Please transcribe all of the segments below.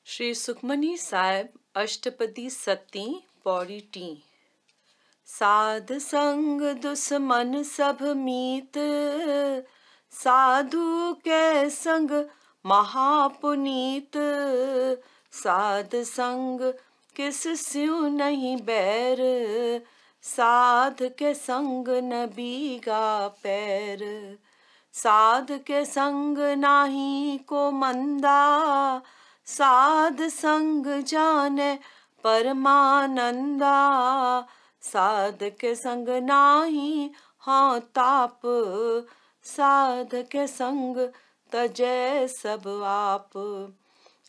श्री सुखमनी साहिब अष्टपदी सती Pauri T. साध संग दुश्मन सब मीत, साधु के संग महापुनीत। साध संग किस स्यों नहीं बैर, साध के संग न बीगा पैर। साध के संग नाही को मंदा, साध संग जाने परमानंदा। साध के संग नाही हाँ ताप, साध के संग तजै सब आप।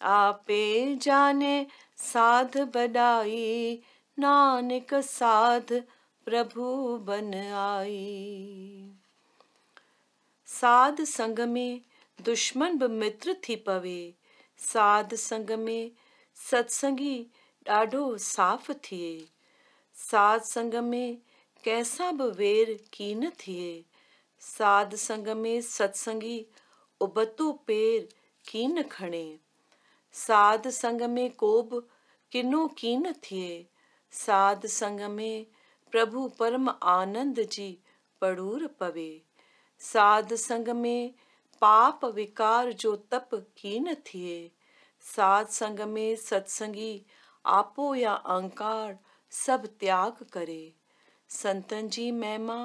आपे जाने साध बड़ाई, नानक साध प्रभु बन आई। साध संग में दुश्मन ब मित्र थी पवे, साध संग में सत्संगी ॾाढो साफ़ थिए। साध संग में कैसा बि वेर कीन थिए, साध संग में सत्संगी उबतो पेर कीन खणे। साध संग में को बि किनो कीन थिए, साध संग में प्रभु परम आनंद जी पड़ूर पवे। साध संग में पाप विकार जो तप कीन थिए, साध संग में सत्संगी आपो या अहंकार सब त्याग करे। संतन जी महिमा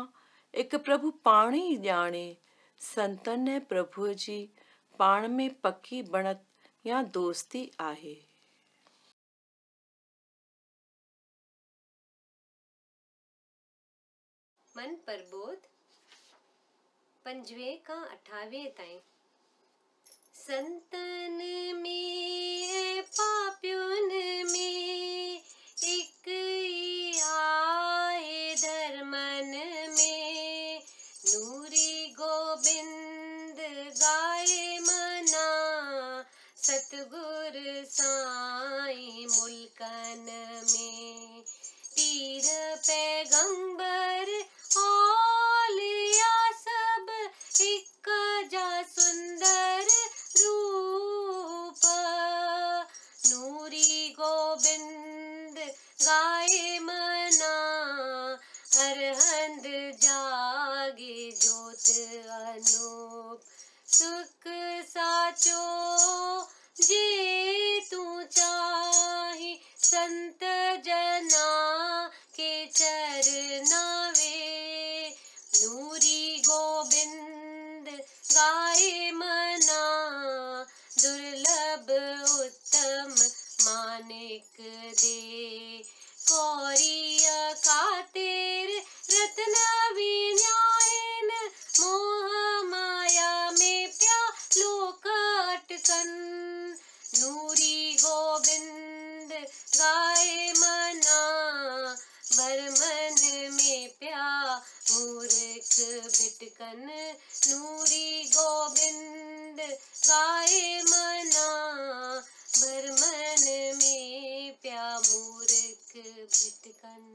एक प्रभु पाण ई ॼाणे, संतन ने प्रभु जी पाण में पक्की बणत या दोस्ती आहे। मन प्रबोध 5वें खां 28वें ताईं। संतन में पापियुन में एक ही आए, धर्मन में नूरी गोबिंद गाए मना। सतगुर साईं मुल्कन में पीर पैगंबर औलिया सब एक जा सुंदर रूप। नूरी गोबिंद गाए मना, हर हंद जागे ज्योत अनूप। सुख साचो जे तू चाही, संत जना के चरना वे। नूरी गोबिंद गाए मना, दुर्लभ उत्तम मानिक दे। कौरिया खातिर रत्न विन्यायन, मोह माया में प्या लोक अटकन। नूरी गोबिंद गाए मना, भरमन में प्या मूर्ख भिटकन। नूरी गोबिंद गाए मना, भरमन में प्या मूर्ख भिटकन।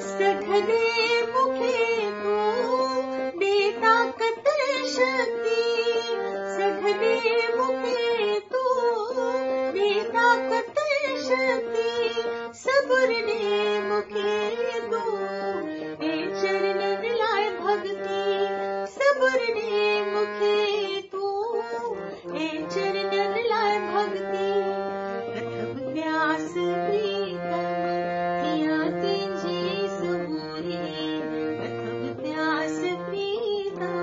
सघने मुखे को बेताकत शक्ति सबुरने मुखे तू ए चरणन लाय भक्ति सबुरने मुखे तू ए चरणन लाय भक्ति कथम प्यास प्रीतम पिया तुझे सबूरे कथम प्यास प्रीतम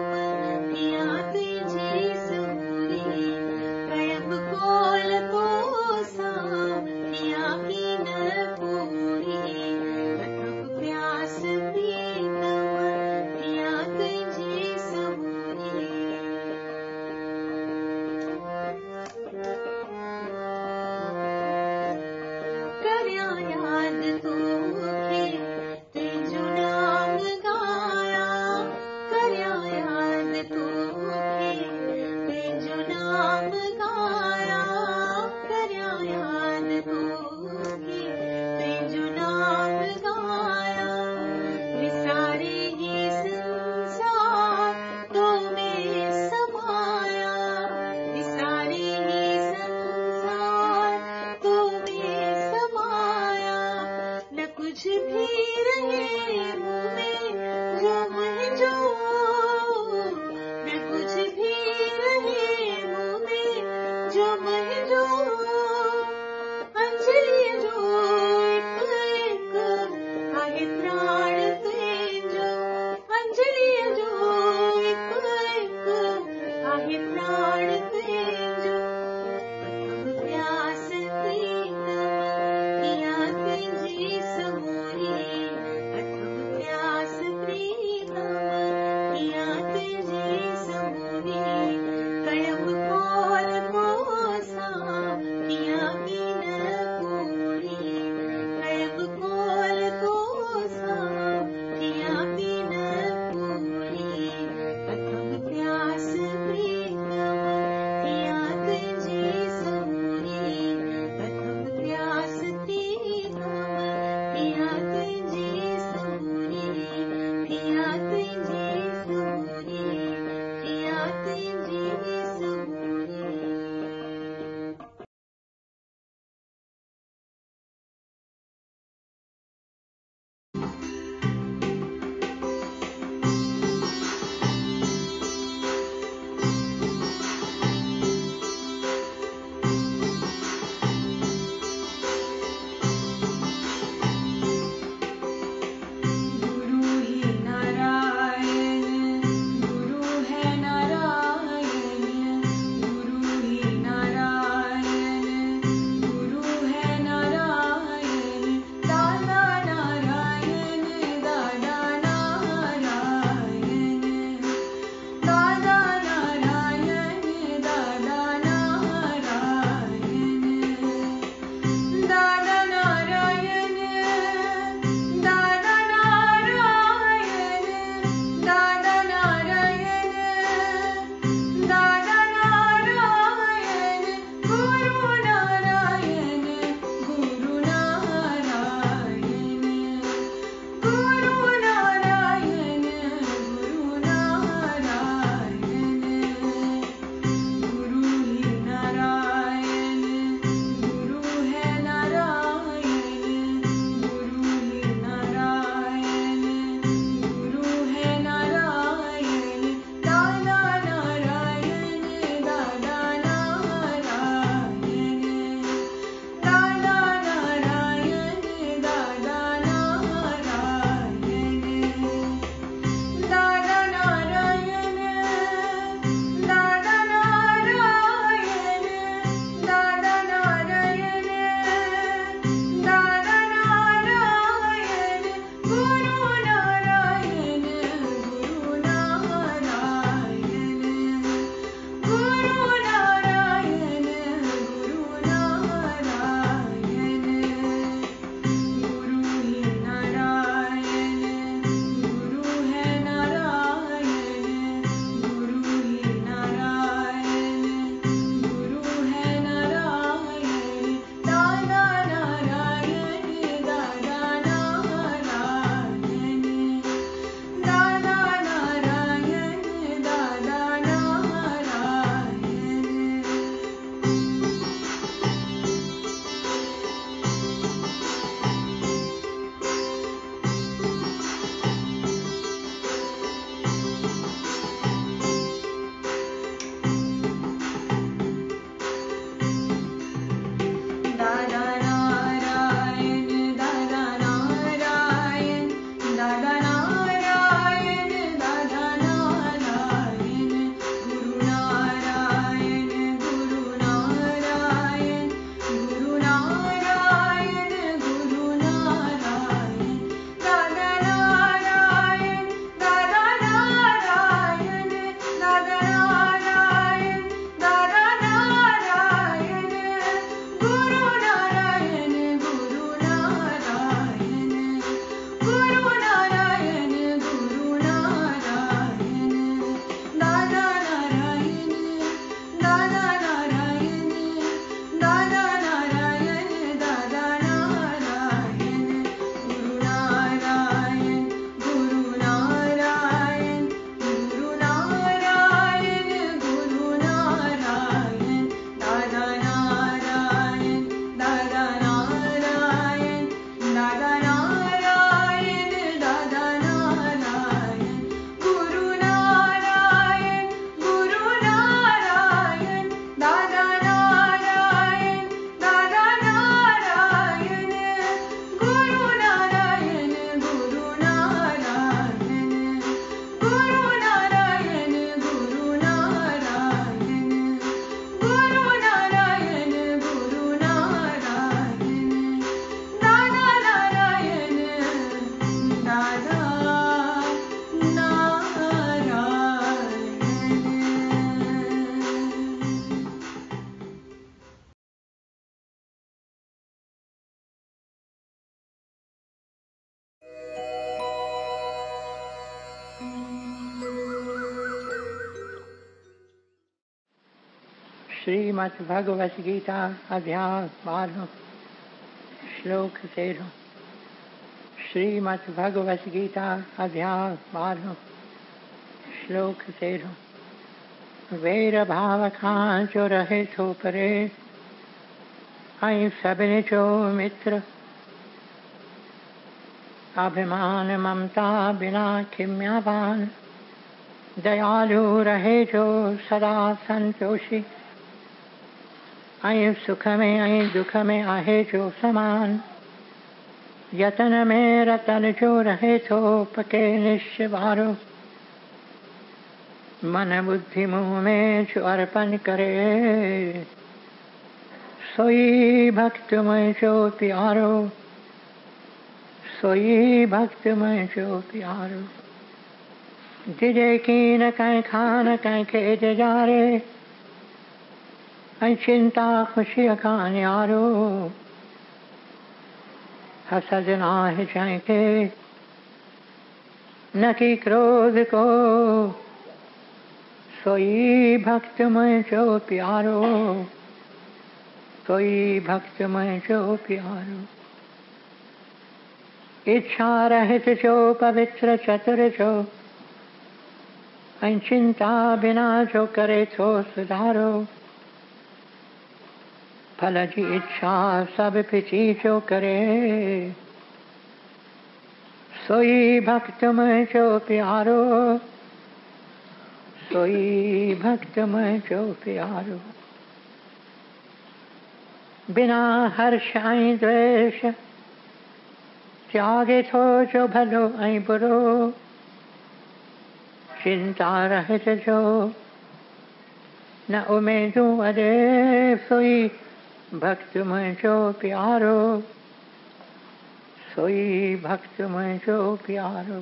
पिया तुझे सबूरे कयम कोल तो सा पिया की न पूरी कथम प्यास प्रीतम पिया तुझे सबूरे करया याद तोखे तेजो नाम गाया करया याद तोखे तेजो नाम गाया करया याद तोखे तेजो नाम गाया विसारे ही संसार तो में समाया विसारे ही संसार तो में समाया न कुछ भी रहे मुँह में जो मुँह जो न कुछ भी रहे मुँह में जो मुँह जो अंजलि जो एक एक आहे प्राण तेजो अंजलि जो एक एक आहे प्राण तेजो कथम प्यास प्रीतम पिया तुझे सबूरे श्रीमद्भगवत गीता अध्याय 12 श्लोक 13। श्रीमद्भगवत गीता अध्याय 12 श्लोक 13। वेर भाव खां जो रहे थो परे, आई सबने जो मित्र। अभिमान ममता बिना खिम्यावान, दयालु रहे जो सदा संतोषी। आई सुख में आई दुख में आहे जो समान, यतन में रतन जो रहे तो पके निश्चवारो। मन बुद्धि मुँह में जो अर्पण करे, सोई भक्त में जो प्यारो, सोई भक्त में जो प्यारो। जिजे की न कहीं खान कहीं खेत जारे, ऐ चिंता खुशी का न्यारो। हसद नाह जाएंगे न कि क्रोध को, सोई भक्त में जो प्यारो, सोई भक्त में जो प्यारो। इच्छा रहित जो पवित्र चतुर जो, ऐ चिंता बिना जो करे तो सुधारो। फल की इच्छा सब पिछी जो करे, सोई भक्त में जो प्यारो, सोई भक्त में जो प्यारो। बिना हर्ष आई द्वेष, त्यागे थो जो भलो आई बुरो। चिंता रहित जो न उमेदू अरे, सोई भक्त में जो प्यारो, सोई भक्त में जो प्यारो।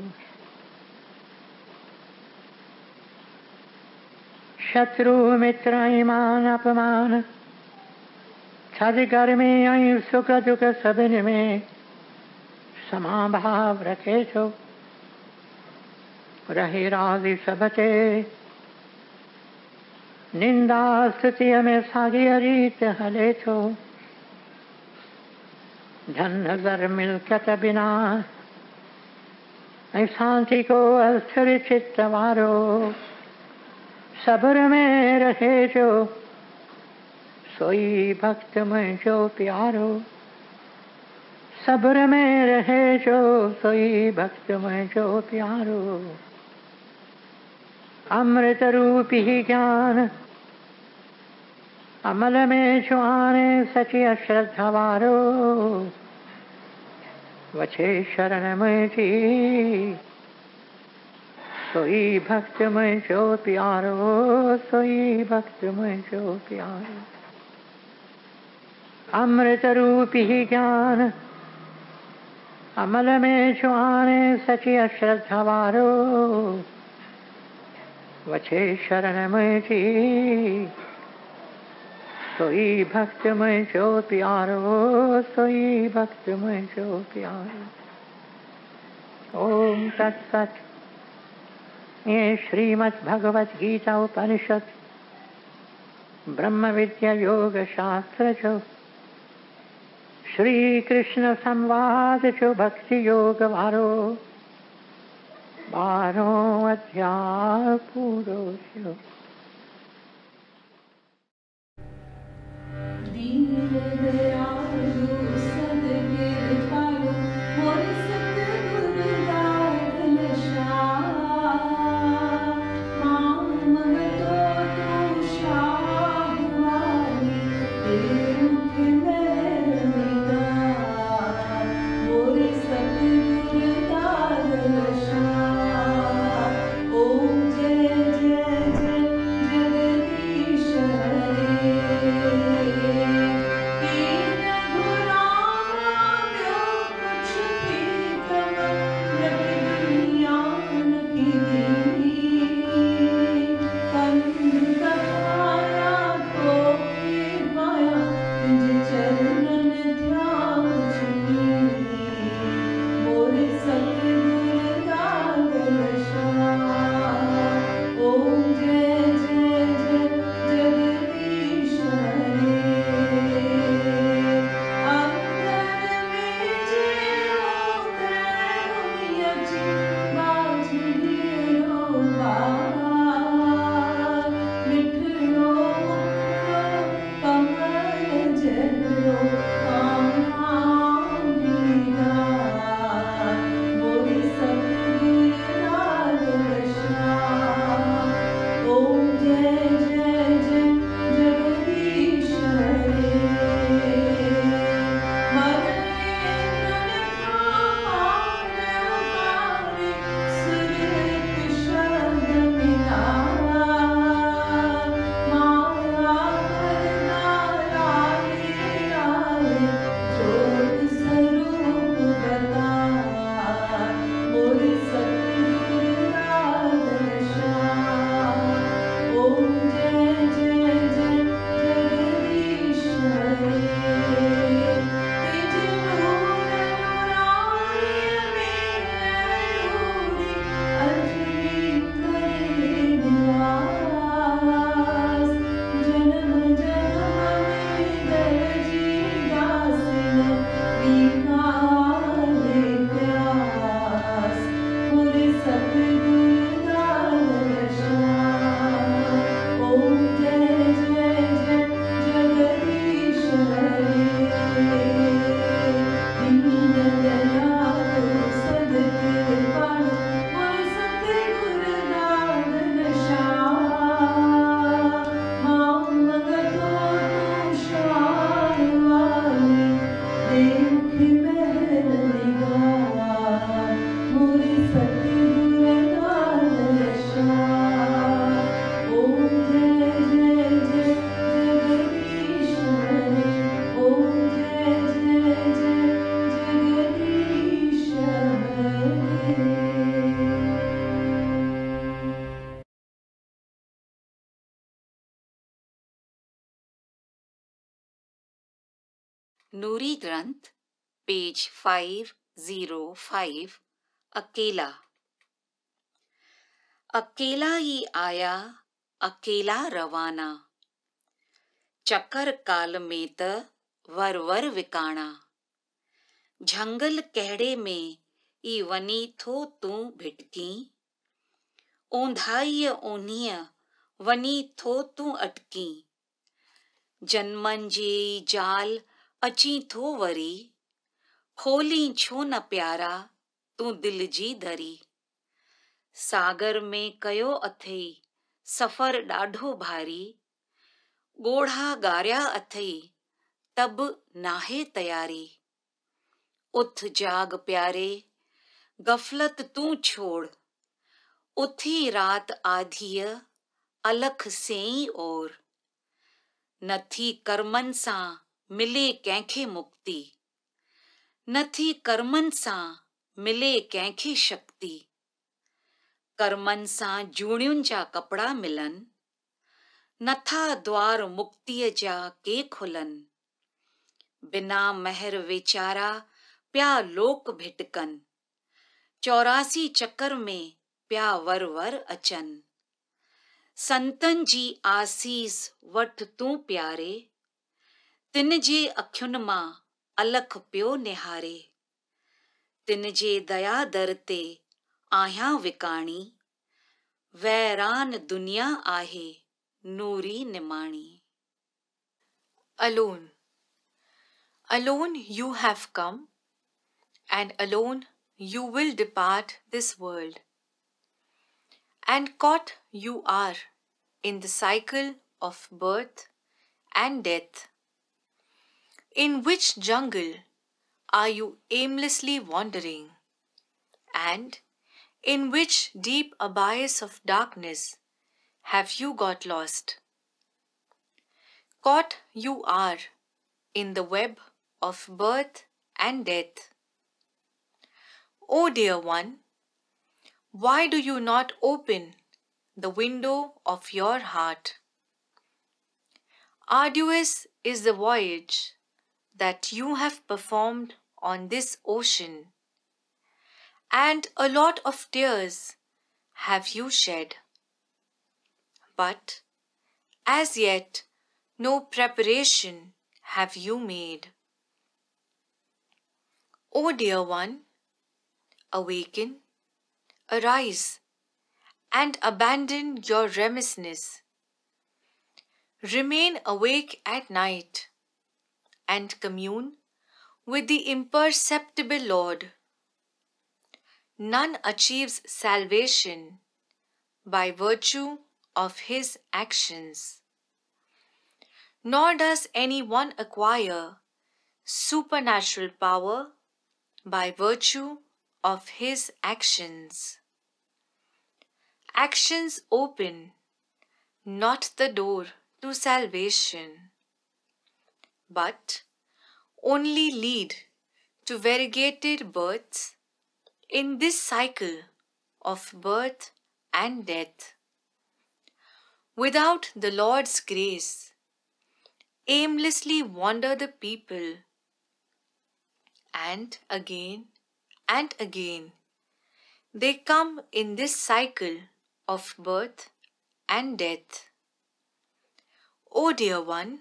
शत्रु मित्र ईमान अपमान, छद गर्मी आई सुख दुख सबिन में समाभाव रखे छो। रहे राजी सबते, निंदा स्तुति में सागी रीत हले थो। धन नजर मिलकत बिना, ऐ शांति को अस्थिर चित्त वारो। सब्र में रहे जो, सोई भक्त में जो प्यारो। सब्र में रहे जो, सोई भक्त में जो प्यारो। अमृत रूपी ही ज्ञान, अमल में जो आने सची अश्रद्धा वारो। वछे शरण में जी, सोई भक्त में जो प्यारो, सोई भक्त में जो प्यारो। अमृत रूपी ही ज्ञान, अमल में जो आने सची अश्रद्धा वारो। वछे शरण में जी, सोई भक्त में जो प्यारो, सोई भक्त में जो प्यारो। ओम तत्सत। ये श्रीमद् भगवत गीता उपनिषद ब्रह्म विद्या योग शास्त्र जो, श्री कृष्ण संवाद जो भक्ति योग वारो। 12 अध्याय पूरो छो। ओम जय जय जय जगदीश हरे। नूरी ग्रंथ पेज 505 अकेला। अकेला ही आया अकेला रवाना, चक्कर काल में त वर वर विकाणा। झंगल कहड़े में ई वनी थो तूं भिटकी, ओंधाईअ ओन्हीअ वनी थो तूं अटकी। जन्मनि जे जाल अची थो वरी, खोली छो न प्यारा तूं दिल जी दरी। सागर में कयो अथई सफ़र ॾाढो भारी, ॻोढ़ा ॻारिया अथई तब नाहे तयारी। उथ जाग प्यारे गफ़लत तूं छोड़, उथी रात आधीअ अलख सेई और। नथी कर्मनि सां मिले कंहिंखे मुक्ति, नथी कर्मनि सां मिले कंहिंखे शक्ति। कर्मनि सां जूणियुनि जा कपिड़ा मिलनि, नथा द्वार मुक्तिअ जा के खुलनि। बिना महर वेचारा प्या लोक भिटकनि, 84 चक्कर में प्या वर वर अचनि। संतनि जी आसीस वठ तूं प्यारे, तिन जे अखियुनि मां अलख पियो निहारे। तिन जे दया दर ते आहियां विकाणी, वैरान दुनिया आहे नूरी निमाणी। Alone. Alone you have come, and alone you will depart this world. And caught you are in the cycle of birth and death. In which jungle are you aimlessly wandering? And in which deep abyss of darkness have you got lost? Caught you are in the web of birth and death. O dear one, why do you not open the window of your heart? Arduous is the voyage that you have performed on this ocean, and a lot of tears have you shed. But as yet no preparation have you made. O dear one, awaken, arise, and abandon your remissness. Remain awake at night and commune with the imperceptible Lord. None achieves salvation by virtue of his actions, nor does anyone acquire supernatural power by virtue of his actions. Actions open not the door to salvation, but only lead to variegated births in this cycle of birth and death. Without the Lord's grace, aimlessly wander the people, and again they come in this cycle of birth and death. O dear one,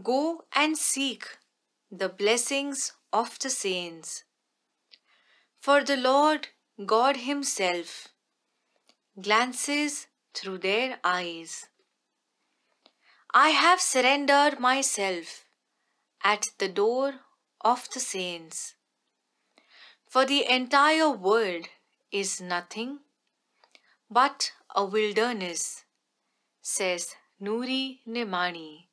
go and seek the blessings of the saints, for the Lord God himself glances through their eyes. I have surrendered myself at the door of the saints, for the entire world is nothing but a wilderness, says Nuri Nimani.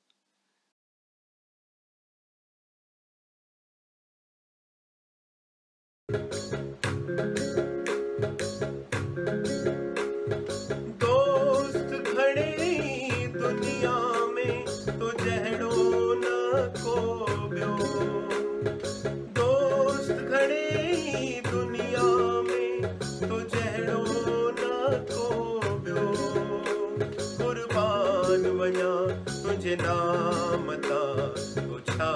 दोस्त खड़े दुनिया में तो जहड़ो न को ब्यो। दोस्त खड़े दुनिया में तो जहड़ो न को ब्यो। कुर्बान वञा तुंहिंजे नाम तां तो छा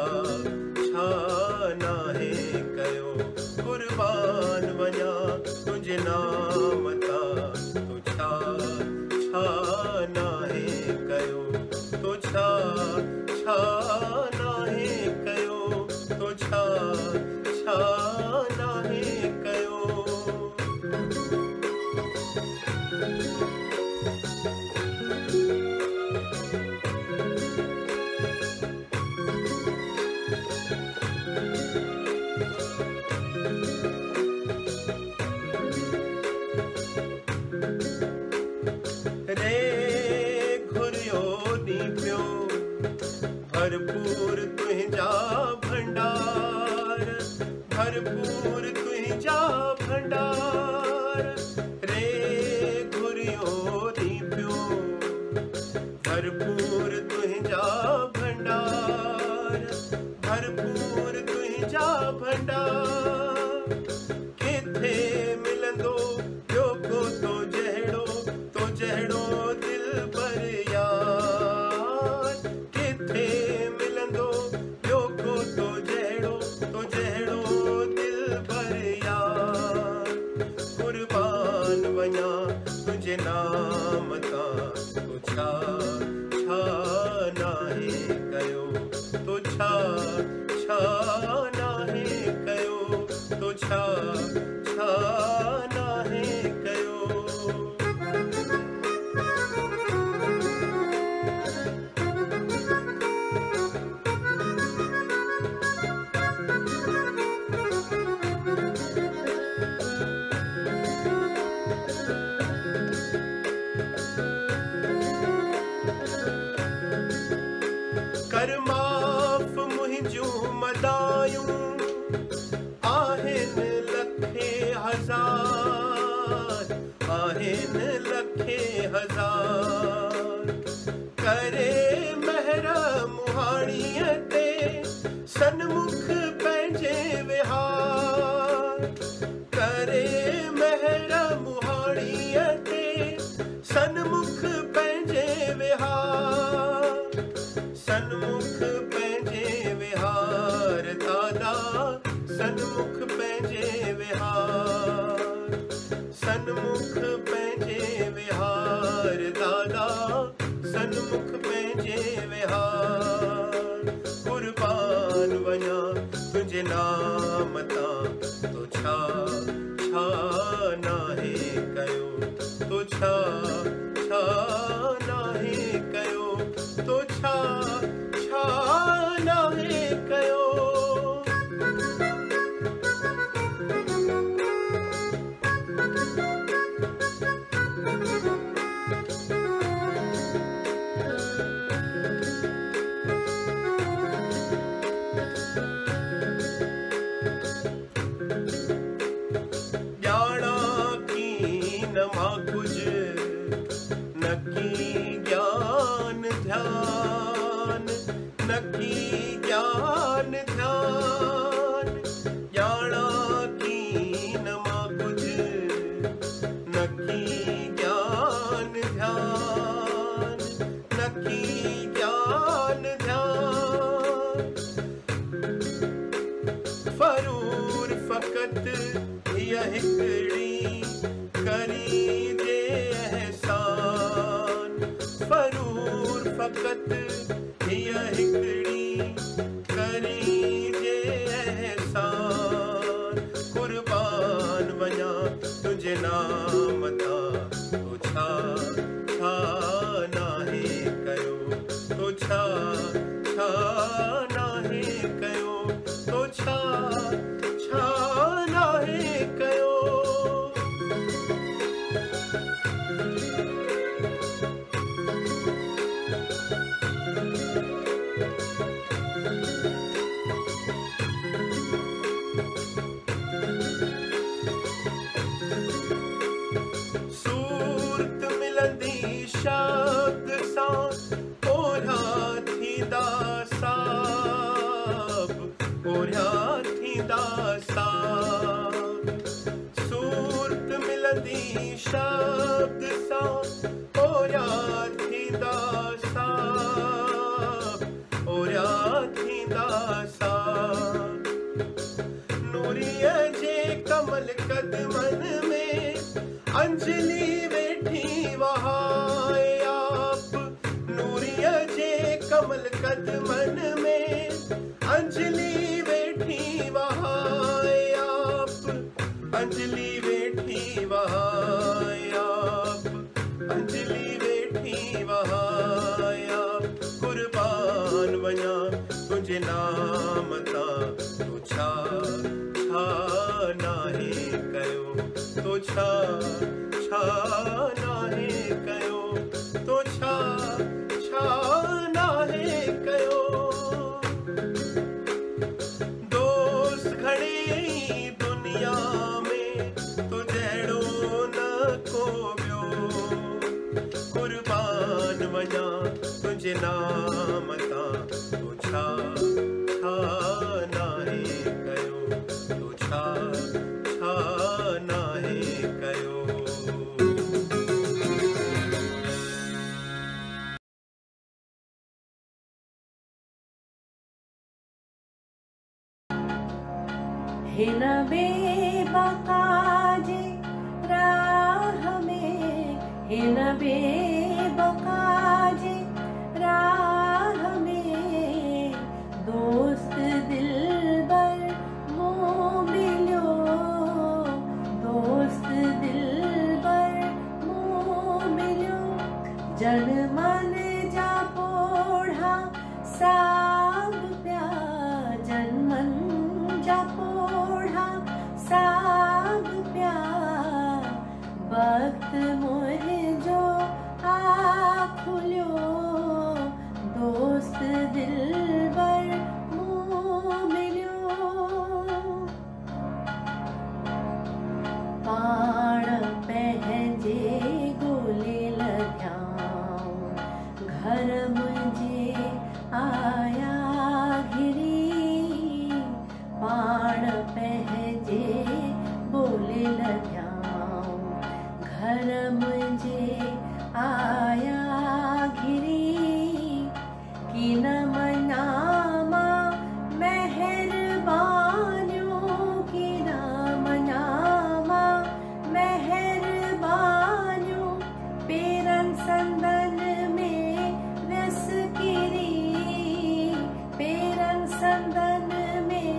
भरपूर तुंहिंजा भंडार रे घुरियो नी पियो भरपूर तुंहिंजा भंडार भरपूर तुंहिंजा भंडार किथे मिलंदो ॿियो को तो जहिड़ो दिल पर यार किथे मिलंदो ॿियो को तो जहिड़ो दिल पर यार कुर्बान वञा तुंहिंजे नाम तां तो छा नाहे कयो तो छा नाहे कयो तो छा नाहे कयो कर माफ़ मुंहिंजूं मदायूं आहिनि लखे हज़ार करे महर मुहाणीअ ते सन्मुख पंहिंजे विहार करे महर मुहाणीअ ते सन्मुख पंहिंजे विहार सन्मुख पंहिंजे विहार दादा सन्मुख पंहिंजे विहार सन्मुख पंहिंजे विहार दादा सन्मुख पंहिंजे विहार कुर्बान वञा तुंहिंजे नाम तां तो छा नाहे कयो तो छा नाहे कयो तो छा नाहे कयो ॼाणा की न मां कुझ नकी ज्ञान ध्यान नकी ज्ञान ध्यान ॼाणा की न मां कुझ नकी ज्ञान ध्यान नकी ज्ञान ध्यान फरूर फ़क़त हीअ हिकिड़ी करी जे एहसान फरूर फ़क़त हीअ हिकिड़ी करी जे एहसान कुर्बान वञा तुंहिंजे नाम तां तो छा नाहे कयो तो छा नाहे कयो तो छा नाहे कयो सूरत मिलंदी शब्द सां ओढ़ा थींदा साब सूरत मिलंदी शब्द सां ओढ़ा थींदा साब नूरीअ जे कमल कदमन में अंजलि वेठी वहाए आप नूरीअ जे कमल कदमन में अंजलि वेठी वहाए आप अंजलि वेठी वहाए आप अंजलि वेठी वहाए आप कुर्बान वञा तुंहिंजे नाम तां तो छा नाहे कयो तो छा नाहे कयो तो छा नाहे कयो दोस्त घणे मुंहिंजे नाम तां तूं छा छा नाहे कयो, तूं छा छा नाहे कयो। हिन बेबका जे राह में, हिन बेबका जे राह में दोस्त दिलबर मूं मिलियो, दोस्त दिलबर मूं मिलियो। जन मन जा पोढ़ा साग पिया, जन मन जा पोढ़ा साग पिया। वक्त मुंहिंजो आ खुलियो, दोस्त दिलबर मूं मिलियो। पाण पंहिंजे ॻोल्हे लॻियाऊं, घर मुंहिंजे आया घिरी। पाण पंहिंजे ॻोल्हे लॻियाऊं, घर मुंहिंजे आया घिरी। की न मञामा महिरबानियूं, की न मञामा महिरबानियूं। पेरनि संदन में वियस किरी, पेरनि संदन में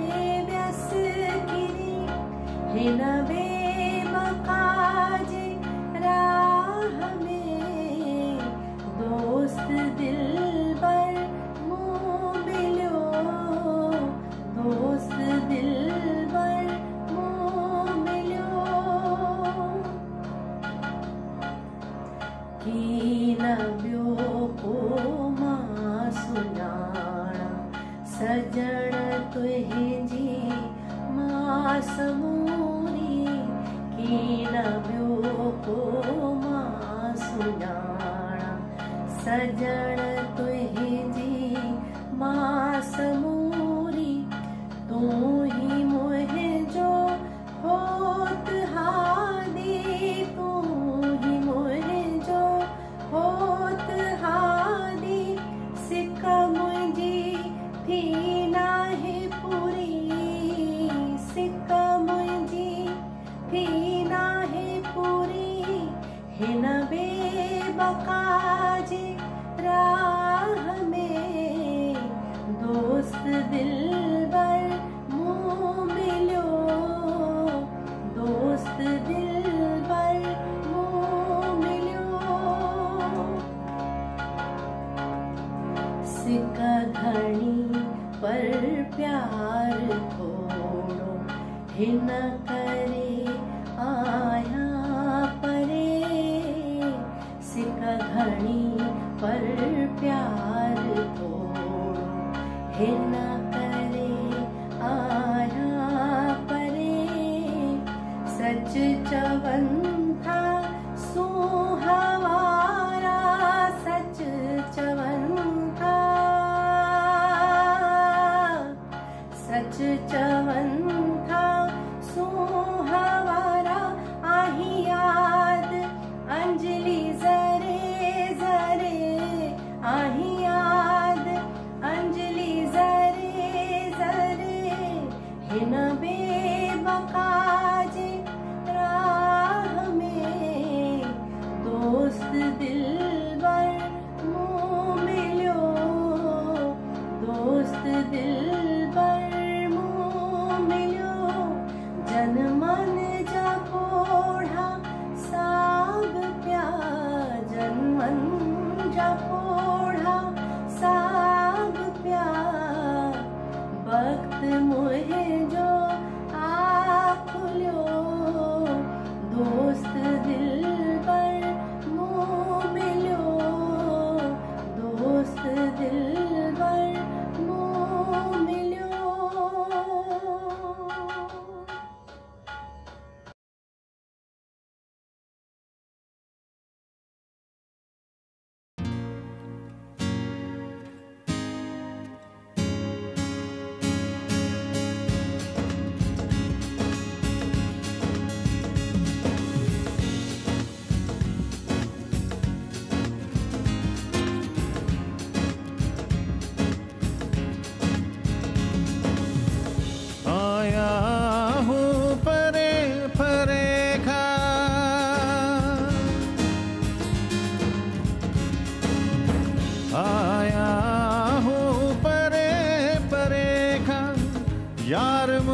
वियस किरी। हिन बेबका जे राह में दोस्त दिलबर मूं मिलियो, दोस्त दिलबर मूं मिलियो। की न ॿियो को मां सुञाणा, सजण तुंहिंजी मां समूरी। की न ॿियो को मां सुञाणा, सजण तुंहिंजी मां समूरी। तूं ही मुंहिंजो होत हादी, तूं ही मुंहिंजो होत हादी। सिक मुंहिंजी थी नाहे पूरी, सिक मुंहिंजी थी नाहे पूरी। हिन बेबका जे राह में दोस्त दिलबर मूं मिलियो, दोस्त दिलबर मूं मिलियो। सिक घणी पर प्यार थोड़ो, हिन करे आया परे। सिक घणी पर प्यार थोड़ो, हिन करे आया परे। सच चवनि था सुहावारा, सच चवनि था, सच चवनि था सुहावारा। आही याद अंजलि ज़रे ज़रे, आही याद अंजलि ज़रे ज़रे। हिन बेबका जे राह में दोस्त दिलबर मूं मिलियो, दोस्त दिलबर मूं मिलियो। जन मन जा पोढ़ा साग पिया, जन मन जा पोढ़ा साग पिया। वक्त मुंहिंजो आ खुलियो, दोस्त दिलबर मूं मिलियो।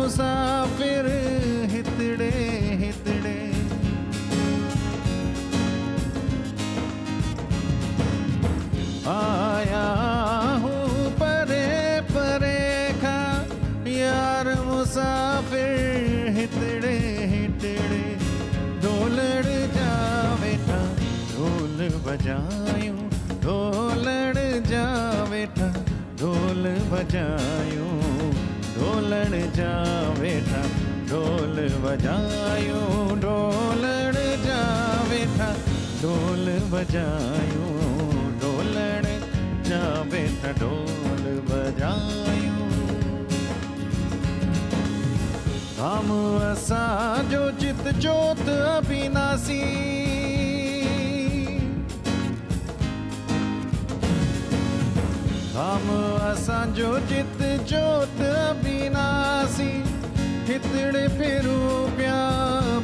मुसाफिर हितड़े हितड़े। आया हूँ परे परे का यार मुसाफिर हितड़े हितड़े। ढोलड़ जा बेटा ढोल बजायूं, ढोलड़ जा बेटा ढोल बजायूं, ढोलड़ जा बेटा ढोल बजायूं, ढोलड़ जा बेटा ढोल बजायूं, ढोलड़ जा बेटा ढोल बजायूं। हम असा जो चित जोत अविनाशी, हम असांजो चित जोत अविनाशी। हितड़े फिरू पिया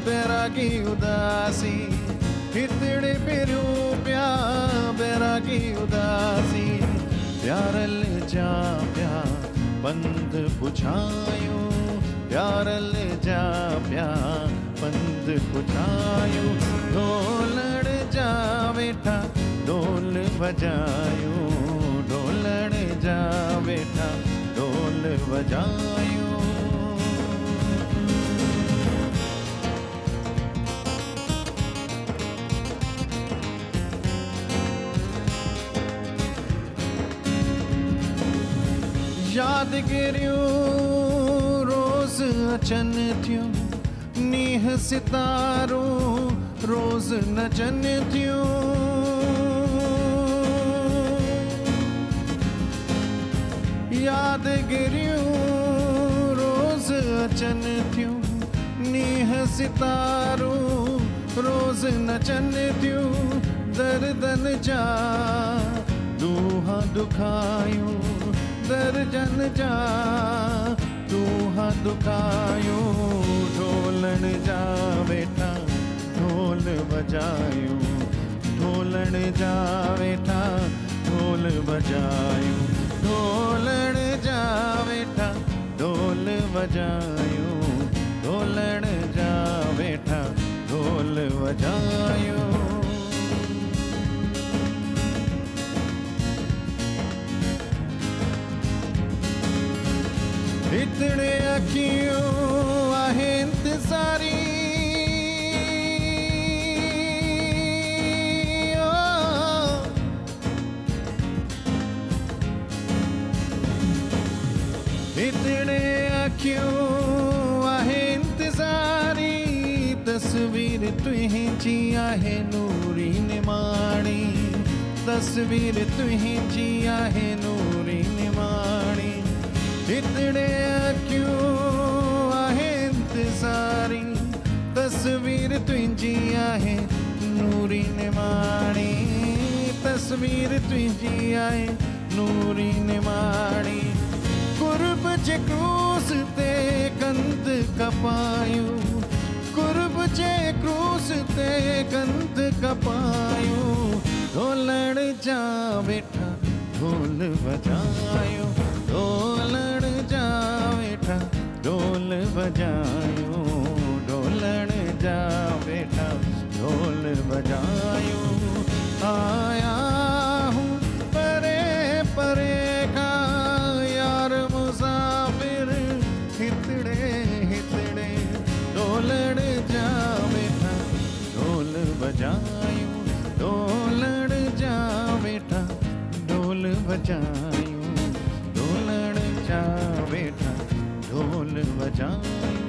बैरागी उदासी, हितड़े फिरू पिया बैरागी उदासी। प्यारल जा प्या पंध पुछायूं, प्यारल जा प्या पंध पुछायूं। ढोलड़ जा बेटा ढोल बजायूं, ढोलड़ जा बेटा ढोल बजायूं। यादगिरियूं रोज़ अचन थियूं, नीह सितारूं रोज़ नचन थियूं। यादगिरियूं रोज़ अचन थियूं, नीह सितारूं रोज़ नचन थियूं। दर्दन जा दूहा दुखायूं, दर्जन जा दूहा दुखायूं। ढोलण जा बेटा ढोल बजायूं, ढोलण जा बेटा ढोल बजायूं, ढोलण जा बेटा ढोल बजायूं, ढोलण जा बेटा ढोल बजायूं। हितड़े अखियूं आहे इंतज़ारी, हितड़े अखियूं आहे इंतज़ारी। तस्वीर तुंहिंजी आहे नूरी निमाणी, तस्वीर तुंहिंजी आहे नूरी निमाणी। हितड़े अखियूं आहे इंतज़ारी, तस्वीर तुंहिंजी आहे नूरी निमाणी, तस्वीर तुंहिंजी आहे नूरी निमाणी। कुर्ब जे क्रूस ते कंध कपायूं, कुर्ब जे क्रूस ते कंध कपायूं। ढोलण जा बेटा ढोल बजायूं, ढोलण जा बेटा ढोल बजायूं, ढोलण जा बेटा ढोल बजायूं। आया हूँ परे परे का यार मुसाफिर हितड़े हितड़े। ढोलण जा बेटा ढोल बजायूं, ढोलण जा बेटा ढोल बजायूं, ढोलण जा बेटा ढोल बजायूं,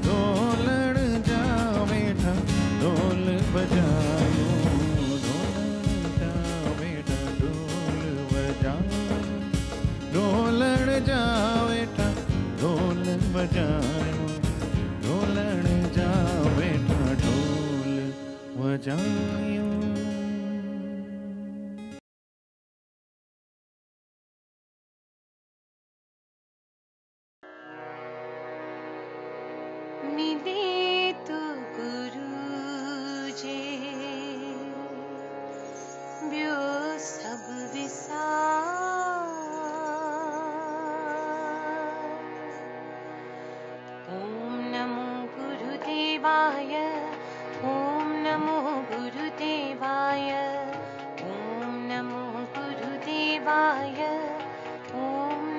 ढोलण जा बेटा ढोल बजायूं, ढोलण जा बेटा ढोल बजायूं, ढोलण जा बेटा ढोल बजायूं, ढोलण जा बेटा ढोल बजायूं। मिले तो गुरुजे ब्यो सब विसार। ॐ नमो गुरुदेवाय ॐ नमो गुरुदेवाय ॐ नमो गुरुदेवाय ॐ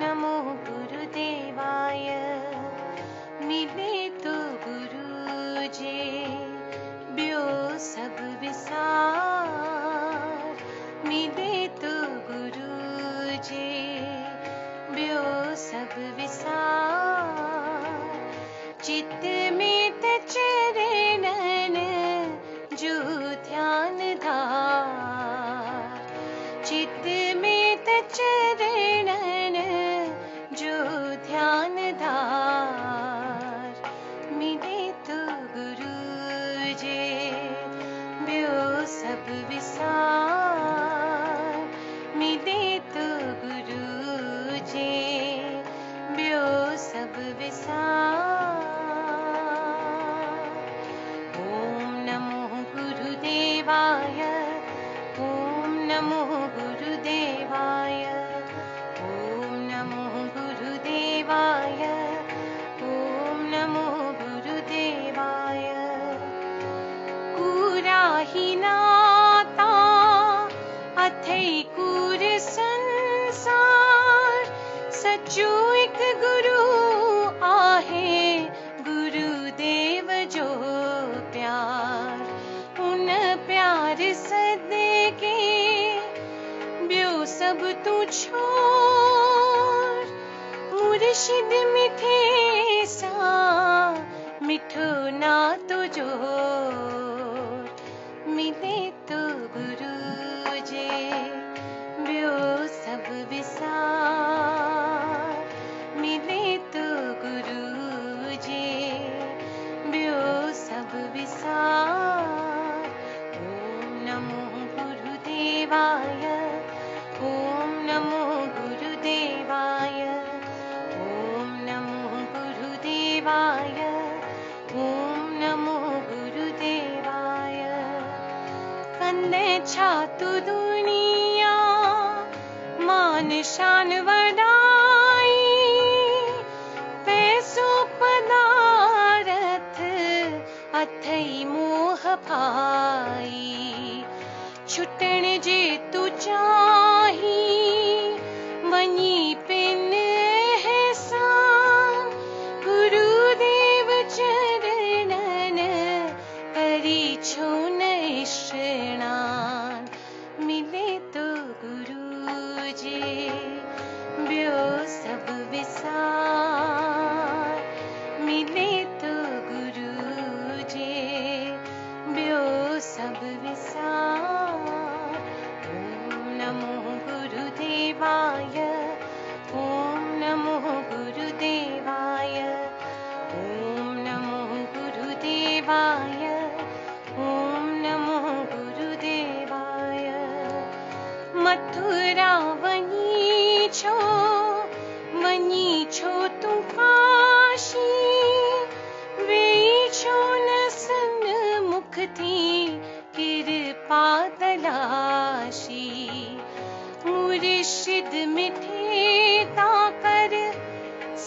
नमो गुरुदेवाय मिले तो गुरु जी ब्यो सब विसार मिले तो गुरु जी ब्यो सब विसार चित्त में चरणन जो ध्यान धार चित्त में चरणन जो ध्यान धार मिले तो गुरु जी ब्यो सब विसार मिले तो गुरु जी ब्यो सब विसार ॐ नमो गुरुदेवाय ॐ नमो गुरुदेवाय ॐ नमो गुरुदेवाय ॐ नमो गुरुदेवाय कूरा ही नाता अथई कूर संसार सच्चो एक गुरु आहे गुरुदेव जो प्यार उन प्यार सदके ब्यो सब तू छोड़ मुर्शिद मिठे सा मिठो ना तो जोर मिले तो गुरु जी ब्यो सब विसार मिले तो गुरु जी ब्यो सब विसार ॐ नमो गुरुदेवाय ॐ नमो गुरुदेवाय ॐ नमो गुरुदेवाय ॐ नमो गुरुदेवाय कंदे छातु दुनिया मान शान वडाई पैसो पदारथ अथई मोह भाई छुटण जे तू चाही वनी पिन एहसान गुरुदेव चरणन करी छो न स्नान मिले तो गुरु जी ब्यो सब विसार मिले तो गुरु जी ब्यो सब विसार ॐ नमो गुरुदेवाय ॐ नमो गुरुदेवाय ॐ नमो गुरुदेवाय ॐ नमो गुरुदेवाय मथुरा वनी छो तू काशी वेई छो न सन मुख थी कृपा तलाशी मुर्शिद मिठे ता कर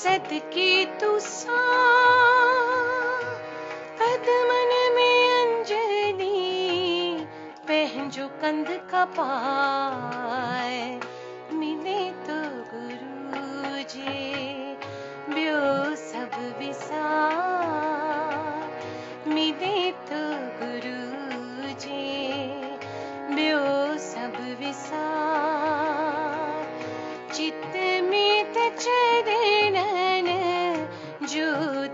सदके तू सा कदमन में अंजलि पहंजो कंद कपाए मिले तो गुरु जी ब्यो सब विसार मिले तो गुरु जी ब्यो सब विसार चित्त में चरणन जो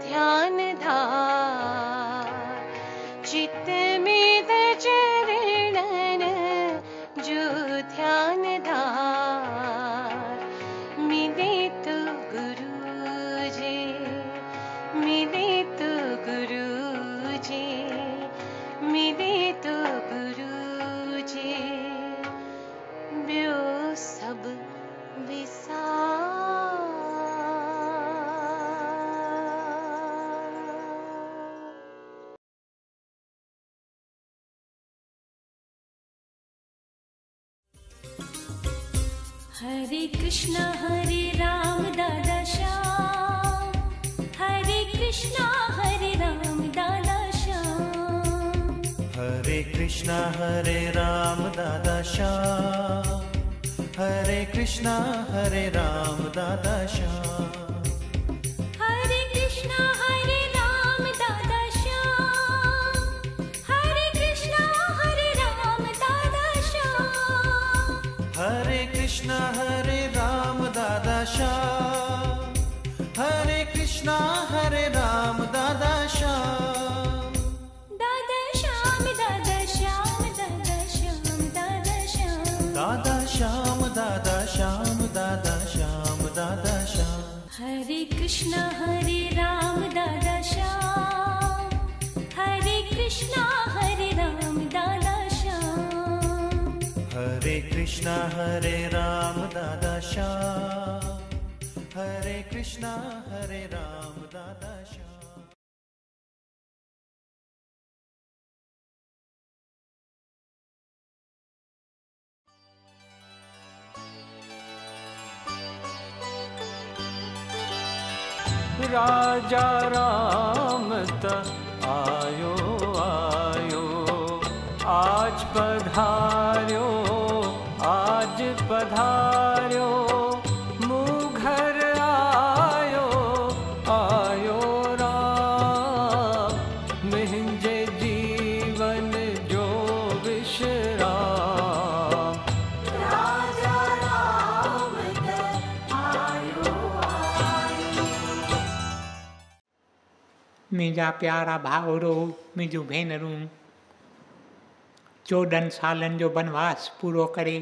ध्यान धार चित्त में चरणन जो ध्यान धार मिले तो गुरु जी मिले तो गुरु जी मिले तो गुरु जी ब्यो सब विसार हरे कृष्ण दादा श्याम हरे कृष्ण कृष्णा हरे राम दादा श्याम। हरे कृष्णा हरे राम दादा श्याम। हरे कृष्णा हरे राम दादा श्याम। हरे कृष्णा हरे राम दादा श्याम। हरे कृष्णा हरे राम दादा श्याम। हरे कृष्णा हरे राम दादा श्याम। हरे कृष्णा हरे राम दादा श्याम। दादा श्याम दादा श्याम दादा श्याम दादा श्याम। दादा श्याम दादा श्याम दादा श्याम दादा श्याम। हरे कृष्णा हरे राम दादा श्याम। हरे कृष्णा हरे राम दादा श्याम। हरे कृष्णा हरे राम दादा श्याम। हरे कृष्णा हरे राम दादा श्याम। राजा राम त आयो आयो, आज पधार्यो आज पधार्यो। मुँह आयो आयो राम, मुंहिंजे जीवन जो विश्राम। राजा राम त आयो मुंहिंजा प्यारा भाउरो, मुंहिंजूं भेनरूं, 14 सालनि जो बनवास पूरो करे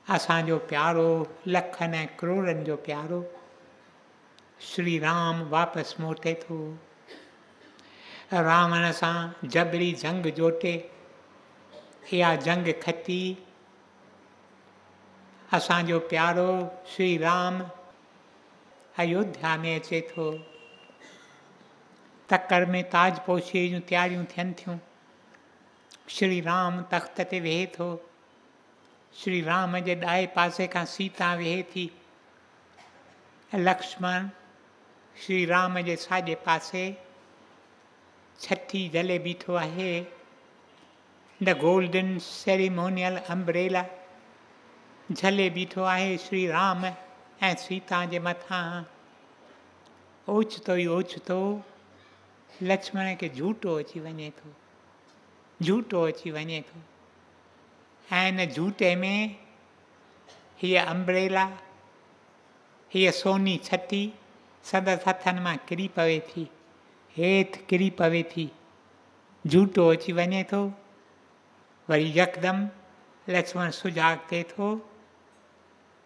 असांजो प्यारो, लखनि ऐं करोड़नि जो प्यारो श्री राम वापसि मोटे थो। रावण सां जबरी जंग जोटे इहा जंग खटी असांजो प्यारो श्री राम अयोध्या में अचे थो। तकर में ताजपोशीअ जूं तयारियूं थियनि थियूं। श्री राम तख़्त ते वेहे थो। श्री राम जे ॾाए पासे खां सीता वेहे थी। लक्ष्मण श्री राम जे साॼे पासे छठी जले बीठो आहे। द गोल्डन सेरेमोनियल अम्ब्रेला झले बीठो आहे श्री राम ऐं सीता जे मथां। ओचितो ई ओचितो लक्ष्मण खे झूठो अची वञे थो, झूठो अची वञे थो। ऐं हिन झूठे में हीअ अम्ब्रेला, हीअ सोनी छटी संदसि हथनि मां किरी पवे थी, हेठि किरी पवे थी। झूठो अची वञे थो। वरी यकदमि लक्ष्मण सुजाॻ थिए थो,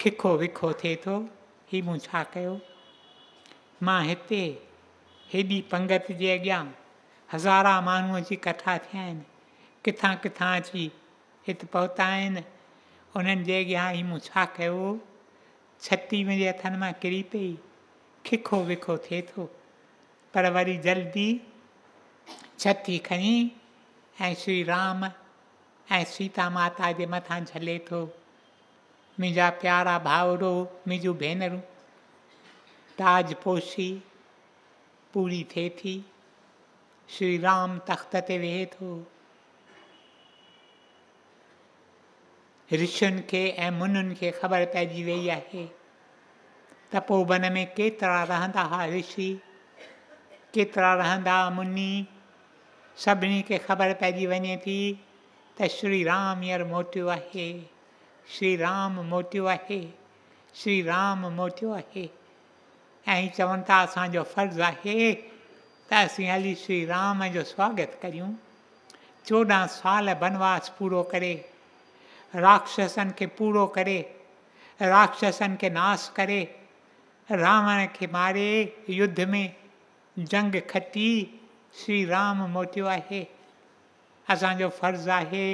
खिखो विखो थिए थो। हीउ मूं छा कयो? मां हिते हेॾी पंगत जे अॻियां हज़ारा माण्हू अची कठा थिया आहिनि, किथां किथां अची हिते पहुता आहिनि। उन्हनि जे अॻियां हीउ मूं छा कयो? छटी मुंहिंजे हथनि मां किरी पई, खिखो विखो थिए थो। पर वरी जल्दी छटी खणी ऐं श्री राम ऐं सीता माता जे मथां झले थो। मुंहिंजा प्यारा भाउरो, मुंहिंजूं भेनरूं, ताजपोशी पूरी थिए थी। श्री राम तख़्त ते वेहे थो। ऋषियुनि खे ऐं मुनियुनि खे ख़बर पइजी वई आहे। तपोवन में केतिरा रहंदा हुआ ऋषि, केतिरा रहंदा मुनि। सभिनी खे ख़बर पइजी वञे थी त श्री राम हींअर मोटियो आहे, श्री राम मोटियो आहे, श्री राम मोटियो आहे। ऐं चवनि था असांजो फ़र्ज़ु आहे त असीं हली श्री राम जो स्वागत करियूं। 14 साल बनवास पूरो करे, राक्षसनि खे पूरो करे, राक्षसनि खे नाश करे, रावण खे मारे, युद्ध में जंग खटी श्री राम मोटियो आहे। असांजो फ़र्ज़ु आहे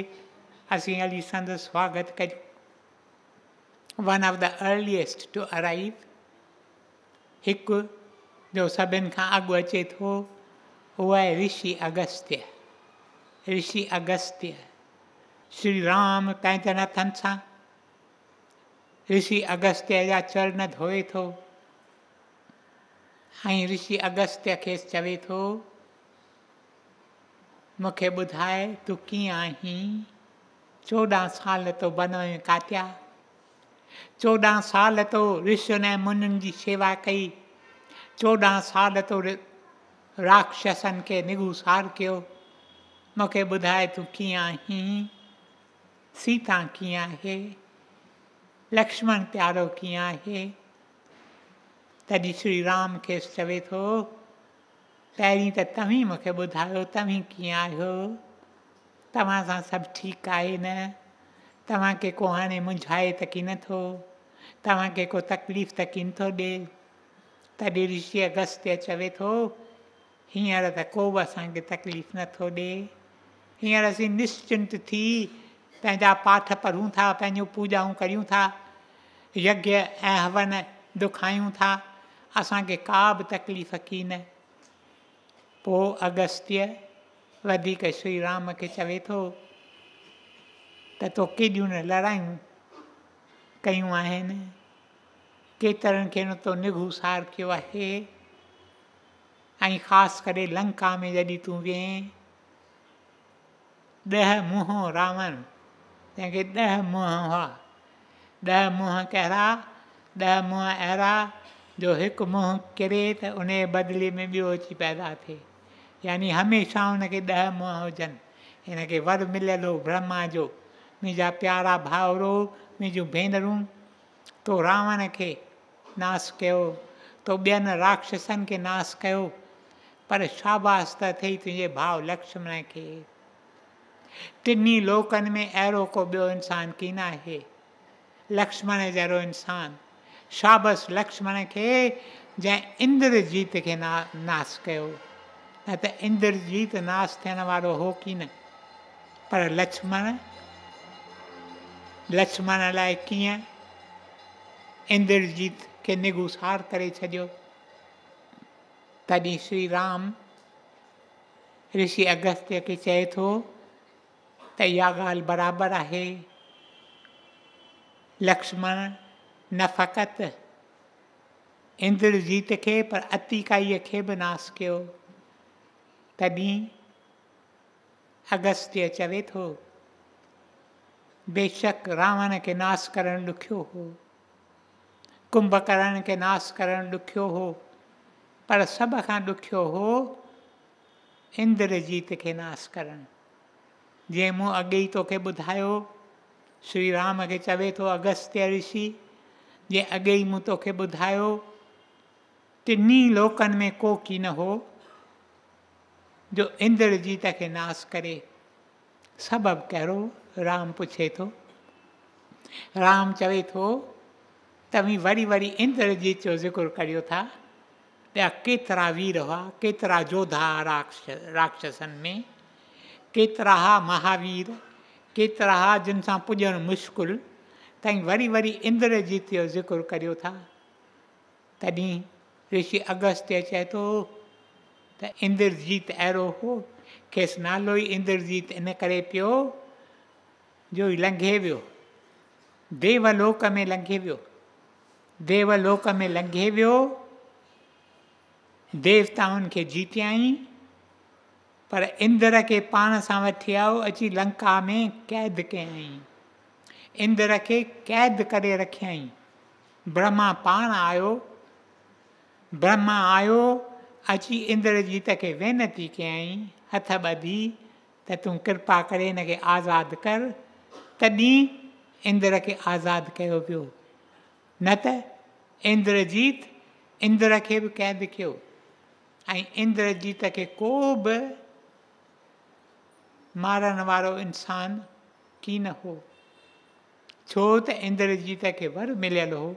असीं हली संदसि स्वागत करियूं। One of the earliest to arrive, हिकु जो सभिनि खां अॻु अचे थो, उहो आहे ऋषि अगस्त्य। ऋषि अगस्त्य श्री राम पंहिंजनि हथनि सां ऋषि अगस्त्य जा चरण धोए थो ऐं ऋषि अगस्त्य खेसि चवे थो मूंखे ॿुधाए तूं कीअं आहीं। 14 साल तो वन में काटिया, 14 साल तो ऋषियुनि ऐं मुनियुनि जी शेवा कई, 14 साल तो राक्षसनि खे निगूसार कयो। मूंखे ॿुधाए तूं कीअं आहीं, सीता कीअं आहे, लक्ष्मण प्यारो कीअं आहे। तॾहिं श्री राम खेसि चवे थो पहिरीं त तव्हीं मूंखे ॿुधायो तव्हीं कीअं आहियो, तव्हां सां सभु ठीकु आहे न, तव्हांखे को हाणे मुंझाए त की नथो, तव्हांखे को तकलीफ़ त की नथो ॾिए। तॾहिं ऋषि अगस्त्य चवे थो हींअर त को बि असांखे तकलीफ़ नथो ॾिए, हींअर असीं निश्चिंत थी पंहिंजा पाठ पढ़ूं था, पंहिंजूं पूॼाऊं करियूं था, यज्ञ ऐं हवन दुखायूं था, असांखे का बि तकलीफ़ की न। पोइ अगस्त्य वधीक श्री राम खे चवे थो त तो केॾियूं न लड़ायूं कयूं आहिनि, केतिरनि खे न तो निगूसार कयो आहे, ऐं ख़ासि करे लंका में जॾहिं तूं वें 10 मुंहं रावण, जंहिंखे 10 मुंहं हुआ, 10 मुंहं कहिड़ा, 10 मुंहं अहिड़ा जो हिकु मुंहुं किरे त उन जे बदिले में ॿियो अची पैदा थिए, यानी हमेशह हुनखे 10 मुंहं हुजनि। हिनखे वर मिलियल हो ब्रह्मा जो, मुंहिंजा प्यारा भाउरो, मुंहिंजूं भेनरूं, तो रावण खे नास कयो, तो ॿियनि राक्षसनि खे नास कयो, पर शाबाश त अथई तुंहिंजे भाउ लक्ष्मण खे। टिनी लोकनि में अहिड़ो को ॿियो इंसानु की न आहे लक्ष्मण जहिड़ो इंसानु। शाबस लक्ष्मण खे जंहिं इंद्रजीत खे नास कयो, न त इंद्रजीत नास थियण वारो हो की न, पर लक्ष्मण लाइ कीअं इंद्रजीत खे निगूसार करे छॾियो। तॾहिं श्री राम ऋषि अगस्त्य खे चए थो त इहा ॻाल्हि बराबरि आहे, लक्ष्मण न फ़क़ति इंद्रजीत खे पर अतिकाईअ खे बि नास कयो। तॾहिं अगस्त्य चवे थो बेशक रावण खे नास करणु ॾुखियो हो, कुंभकर्ण खे नास करणु ॾुखियो हो, पर सभ खां ॾुखियो हो इंद्रजीत खे नास करणु। जीअं मूं अॻे ई तोखे ॿुधायो, श्री राम खे चवे थो अगस्त्य ऋषि, जीअं अॻे ई मूं तोखे ॿुधायो, टिनी लोकनि में को की न हो जो इंद्रजीत खे नास करे। सबबु कहिड़ो? राम पुछे थो। राम चवे थो तव्हीं वरी वरी इंद्रजीत जो ज़िक्र करियो था, ॿिया केतिरा वीर हुआ, केतिरा जोधा राक्षसनि में, केतिरा हा महावीर, केतिरा हा जिन सां पुॼणु मुश्किल, तव्हीं वरी वरी इंद्रजीत जो ज़िक्र करियो था। तॾहिं ऋषि अगस्त्य चए थो त इंद्रजीत अहिड़ो हो, खेसि नालो ई इंद्रजीत इन करे पियो जो ई लंघे वियो, देवलोक में लंघे वियो, देवलोक में लंघे वियो, देवताउनि खे जीतियाई, पर इंद्र खे पाण सां वठी आयो, अची लंका में क़ैद कयईं, इंद्र खे क़ैद करे रखियईं। ब्रह्मा पाण आयो, ब्रह्मा आयो, अची इंद्रजीत खे वेनती कयईं हथ ॿधी त तूं कृपा करे हिन खे आज़ादु कर। तॾहिं इंद्र खे आज़ादु कयो वियो, न त इंद्रजीत इंद्र खे बि क़ैद कयो, ऐं इंद्रजीत खे को बि मारण वारो इंसानु की न हो, छो त इंद्रजीत खे वर मिलियल हो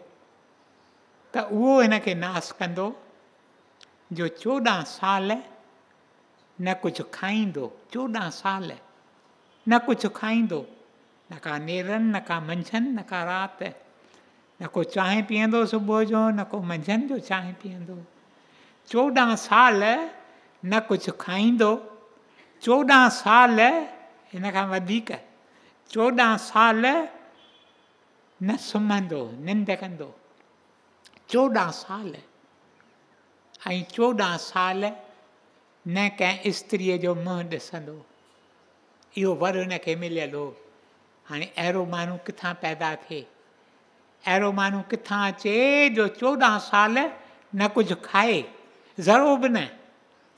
त उहो हिन खे नास कंदो, जो 14 साल न कुझु खाईंदो, 14 साल न कुझु खाईंदो, न का नेरनि, न का मंझंदि, न का राति, न को चांहि पीअंदो सुबुह जो, न को मंझंदि जो चांहि पीअंदो, 14 साल न कुझु खाईंदो, 14 साल हिन खां वधीक 14 साल न सुम्हंदो, निंड कंदो, 14 साल। ऐं 14 साल न कंहिं स्त्रीअ जो मुंहुं ॾिसंदो। इहो वर हुनखे मिलियल हो। हाणे अहिड़ो माण्हू किथां पैदा थिए, अहिड़ो माण्हू किथां अचे जो 14 साल न कुझु खाए, ज़रो बि न।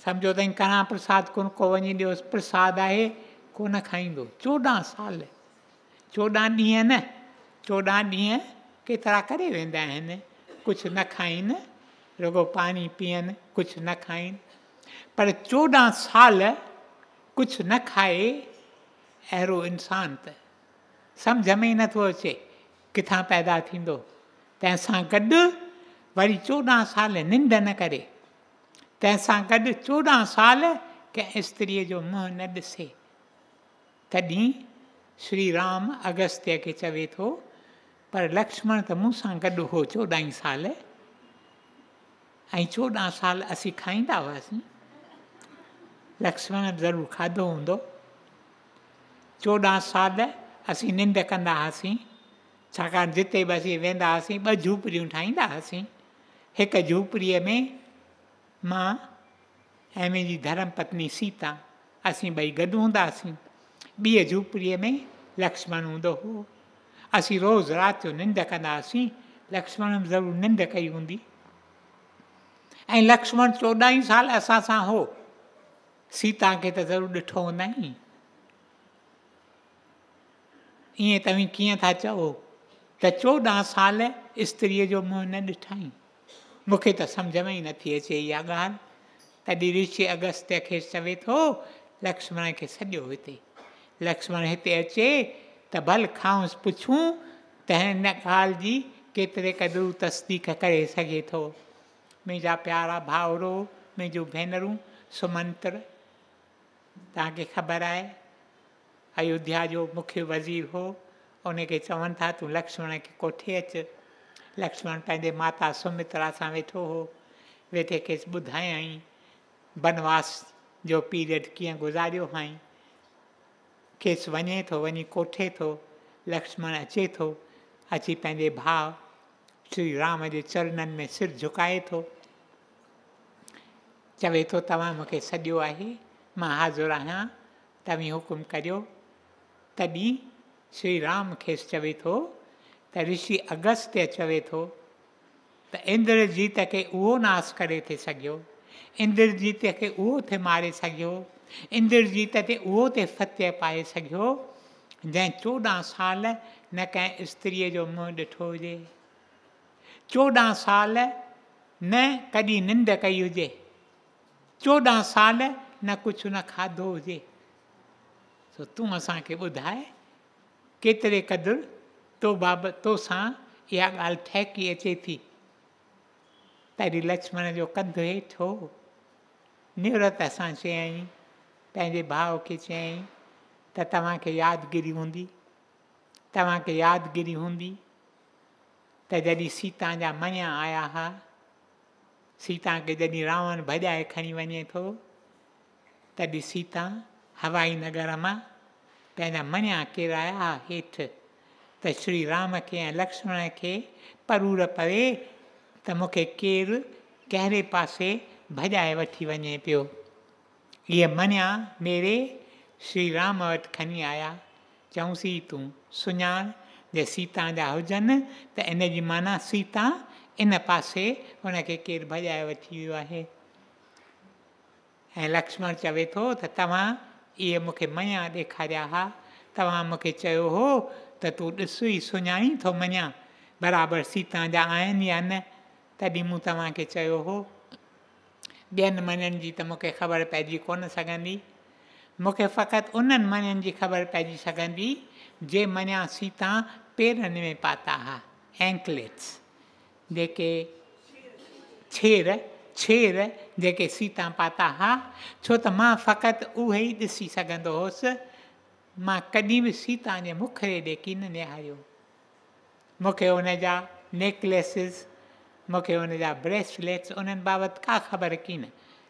सम्झो ताईं कणा प्रसाद कोन को वञी ॾियोसि, प्रसाद आहे कोन खाईंदो। 14 साल, 14 ॾींहं न, 14 ॾींहं केतिरा करे वेंदा आहिनि। कुझु न खाइनि, रुगो पाणी पीअनि, कुझु न खाइनि। पर 14 साल कुझु न खाए अहिड़ो इंसानु त सम्झ में ई नथो अचे किथां पैदा थींदो। तंहिंसां गॾु वरी 14 साल निंड न करे, तंहिंसां गॾु 14 साल कंहिं स्त्रीअ जो मुंहुं न ॾिसे। तॾहिं श्री राम अगस्त्य खे चवे थो, पर लक्ष्मण त मूंसां गॾु हो 14 साल, ऐं 14 साल असीं खाईंदा हुआसीं। लक्ष्मण ज़रूरु खाधो हूंदो। 14 साल असीं निंड कंदा हुआसीं, छाकाणि जिते बि असीं वेंदा हुआसीं 2 झूपड़ियूं ठाहींदा हुआसीं। हिकु झूपड़ीअ में मां ऐं मुंहिंजी धर्म पत्नी सीता, असीं 2 गॾु हूंदा हुआसीं। ॿीअ झूपड़ीअ में लक्ष्मण हूंदो हो। असीं रोज़ु राति जो निंड कंदा हुआसीं। लक्ष्मण बि ज़रूरु निंड कई हूंदी। ऐं लक्ष्मण 14 साल असां सां हो, सीता खे त ज़रूरु ॾिठो हूंदई। ईअं तव्हीं कीअं था चओ त 14 साल स्त्रीअ जो मुंहुं न ॾिठाई? मूंखे त सम्झ में ई नथी अचे इहा ॻाल्हि। तॾहिं ऋषि अगस्त्य खे चवे थो, लक्ष्मण खे सॼो हिते। लक्ष्मण हिते अचे त भल खांसि पुछूं त हिन ॻाल्हि जी केतिरे क़दुरु तस्दीक करे सघे थो। मुंहिंजा प्यारा भाउरो, मुंहिंजूं भेनरूं, सुमंत्र, तव्हांखे ख़बर आहे अयोध्या जो मुख्य वज़ीर हो, उनखे चवनि था तूं लक्ष्मण खे कोठे अचु। लक्ष्मण पंहिंजे माता सुमित्रा सां वेठो हो। वेठे खेसि ॿुधायई बनवास जो पीरियड कीअं गुज़ारियो हुअईं। खेसि वञे थो, वञी कोठे थो। लक्ष्मण अचे थो, अची पंहिंजे भाउ श्री राम जे चरणनि में सिर झुकाए थो। चवे थो तव्हां मूंखे सॼो आहे, मां हाज़ुर आहियां, तव्हीं हुकुम करियो। तॾहिं श्री राम खेसि चवे थो त ऋषि अगस्त्य चवे थो त इंद्रजीत खे उहो नास करे थे सघियो, इंद्रजीत खे उहो थे मारे सघियो, इंद्रजीत ते उहो ते फतेह पाए सघियो जंहिं 14 साल न कंहिं स्त्रीअ जो मुंहुं ॾिठो हुजे, 14 साल न कॾहिं निंड कई हुजे, 14 साल न कुझु न खाधो हुजे। सो तूं असांखे ॿुधाए केतिरे क़दुरु तो बाबति तोसां इहा ॻाल्हि ठहिकी अचे थी। तॾहिं लक्ष्मण जो कंधु हेठि हो। निवृत असां चयईं, पंहिंजे भाउ खे चयईं त तव्हांखे यादगिरी हूंदी, तव्हांखे यादगिरी हूंदी त जॾहिं सीता जा मञा आया हुआ, सीता खे जॾहिं रावण भॼाए खणी वञे थो, तॾहिं सीता हवाई नगर मां पंहिंजा मञा केराया हेठि त श्री राम खे ऐं लक्ष्मण खे परूर पवे त मूंखे केरु कहिड़े पासे भॼाए वठी वञे पियो। इहे मञा मेरे श्री राम वटि खणी आया। चऊंसीं तूं सुञाण जे सीता जा हुजनि त इन जी माना सीता इन पासे हुनखे केरु भॼाए वठी वियो आहे। ऐं लक्ष्मण चवे थो त तव्हां इहे मूंखे मञा ॾेखारिया हुआ, तव्हां मूंखे चयो हो त तूं ॾिस ई सुञाणी थो मञा बराबरि सीता जा आहिनि या न, तॾहिं मूं तव्हांखे चयो हो। ॿियनि मञनि जी त मूंखे ख़बर पइजी कोन सघंदी, मूंखे फ़क़ति उन्हनि मञनि जी ख़बर पइजी सघंदी जे मञा सीता पेरनि में पाता हुआ, एंकलेट्स, जेके छेर जेके सीता पाता हुआ। छो त मां फ़क़ति उहे ई ॾिसी सघंदो हुउसि, मां कॾहिं बि सीता जे मुखड़े ॾे कीन निहारियो। मूंखे उन जा नेकलेसिस, मूंखे उन जा ब्रेसलेट्स, उन्हनि बाबति का ख़बर कीन,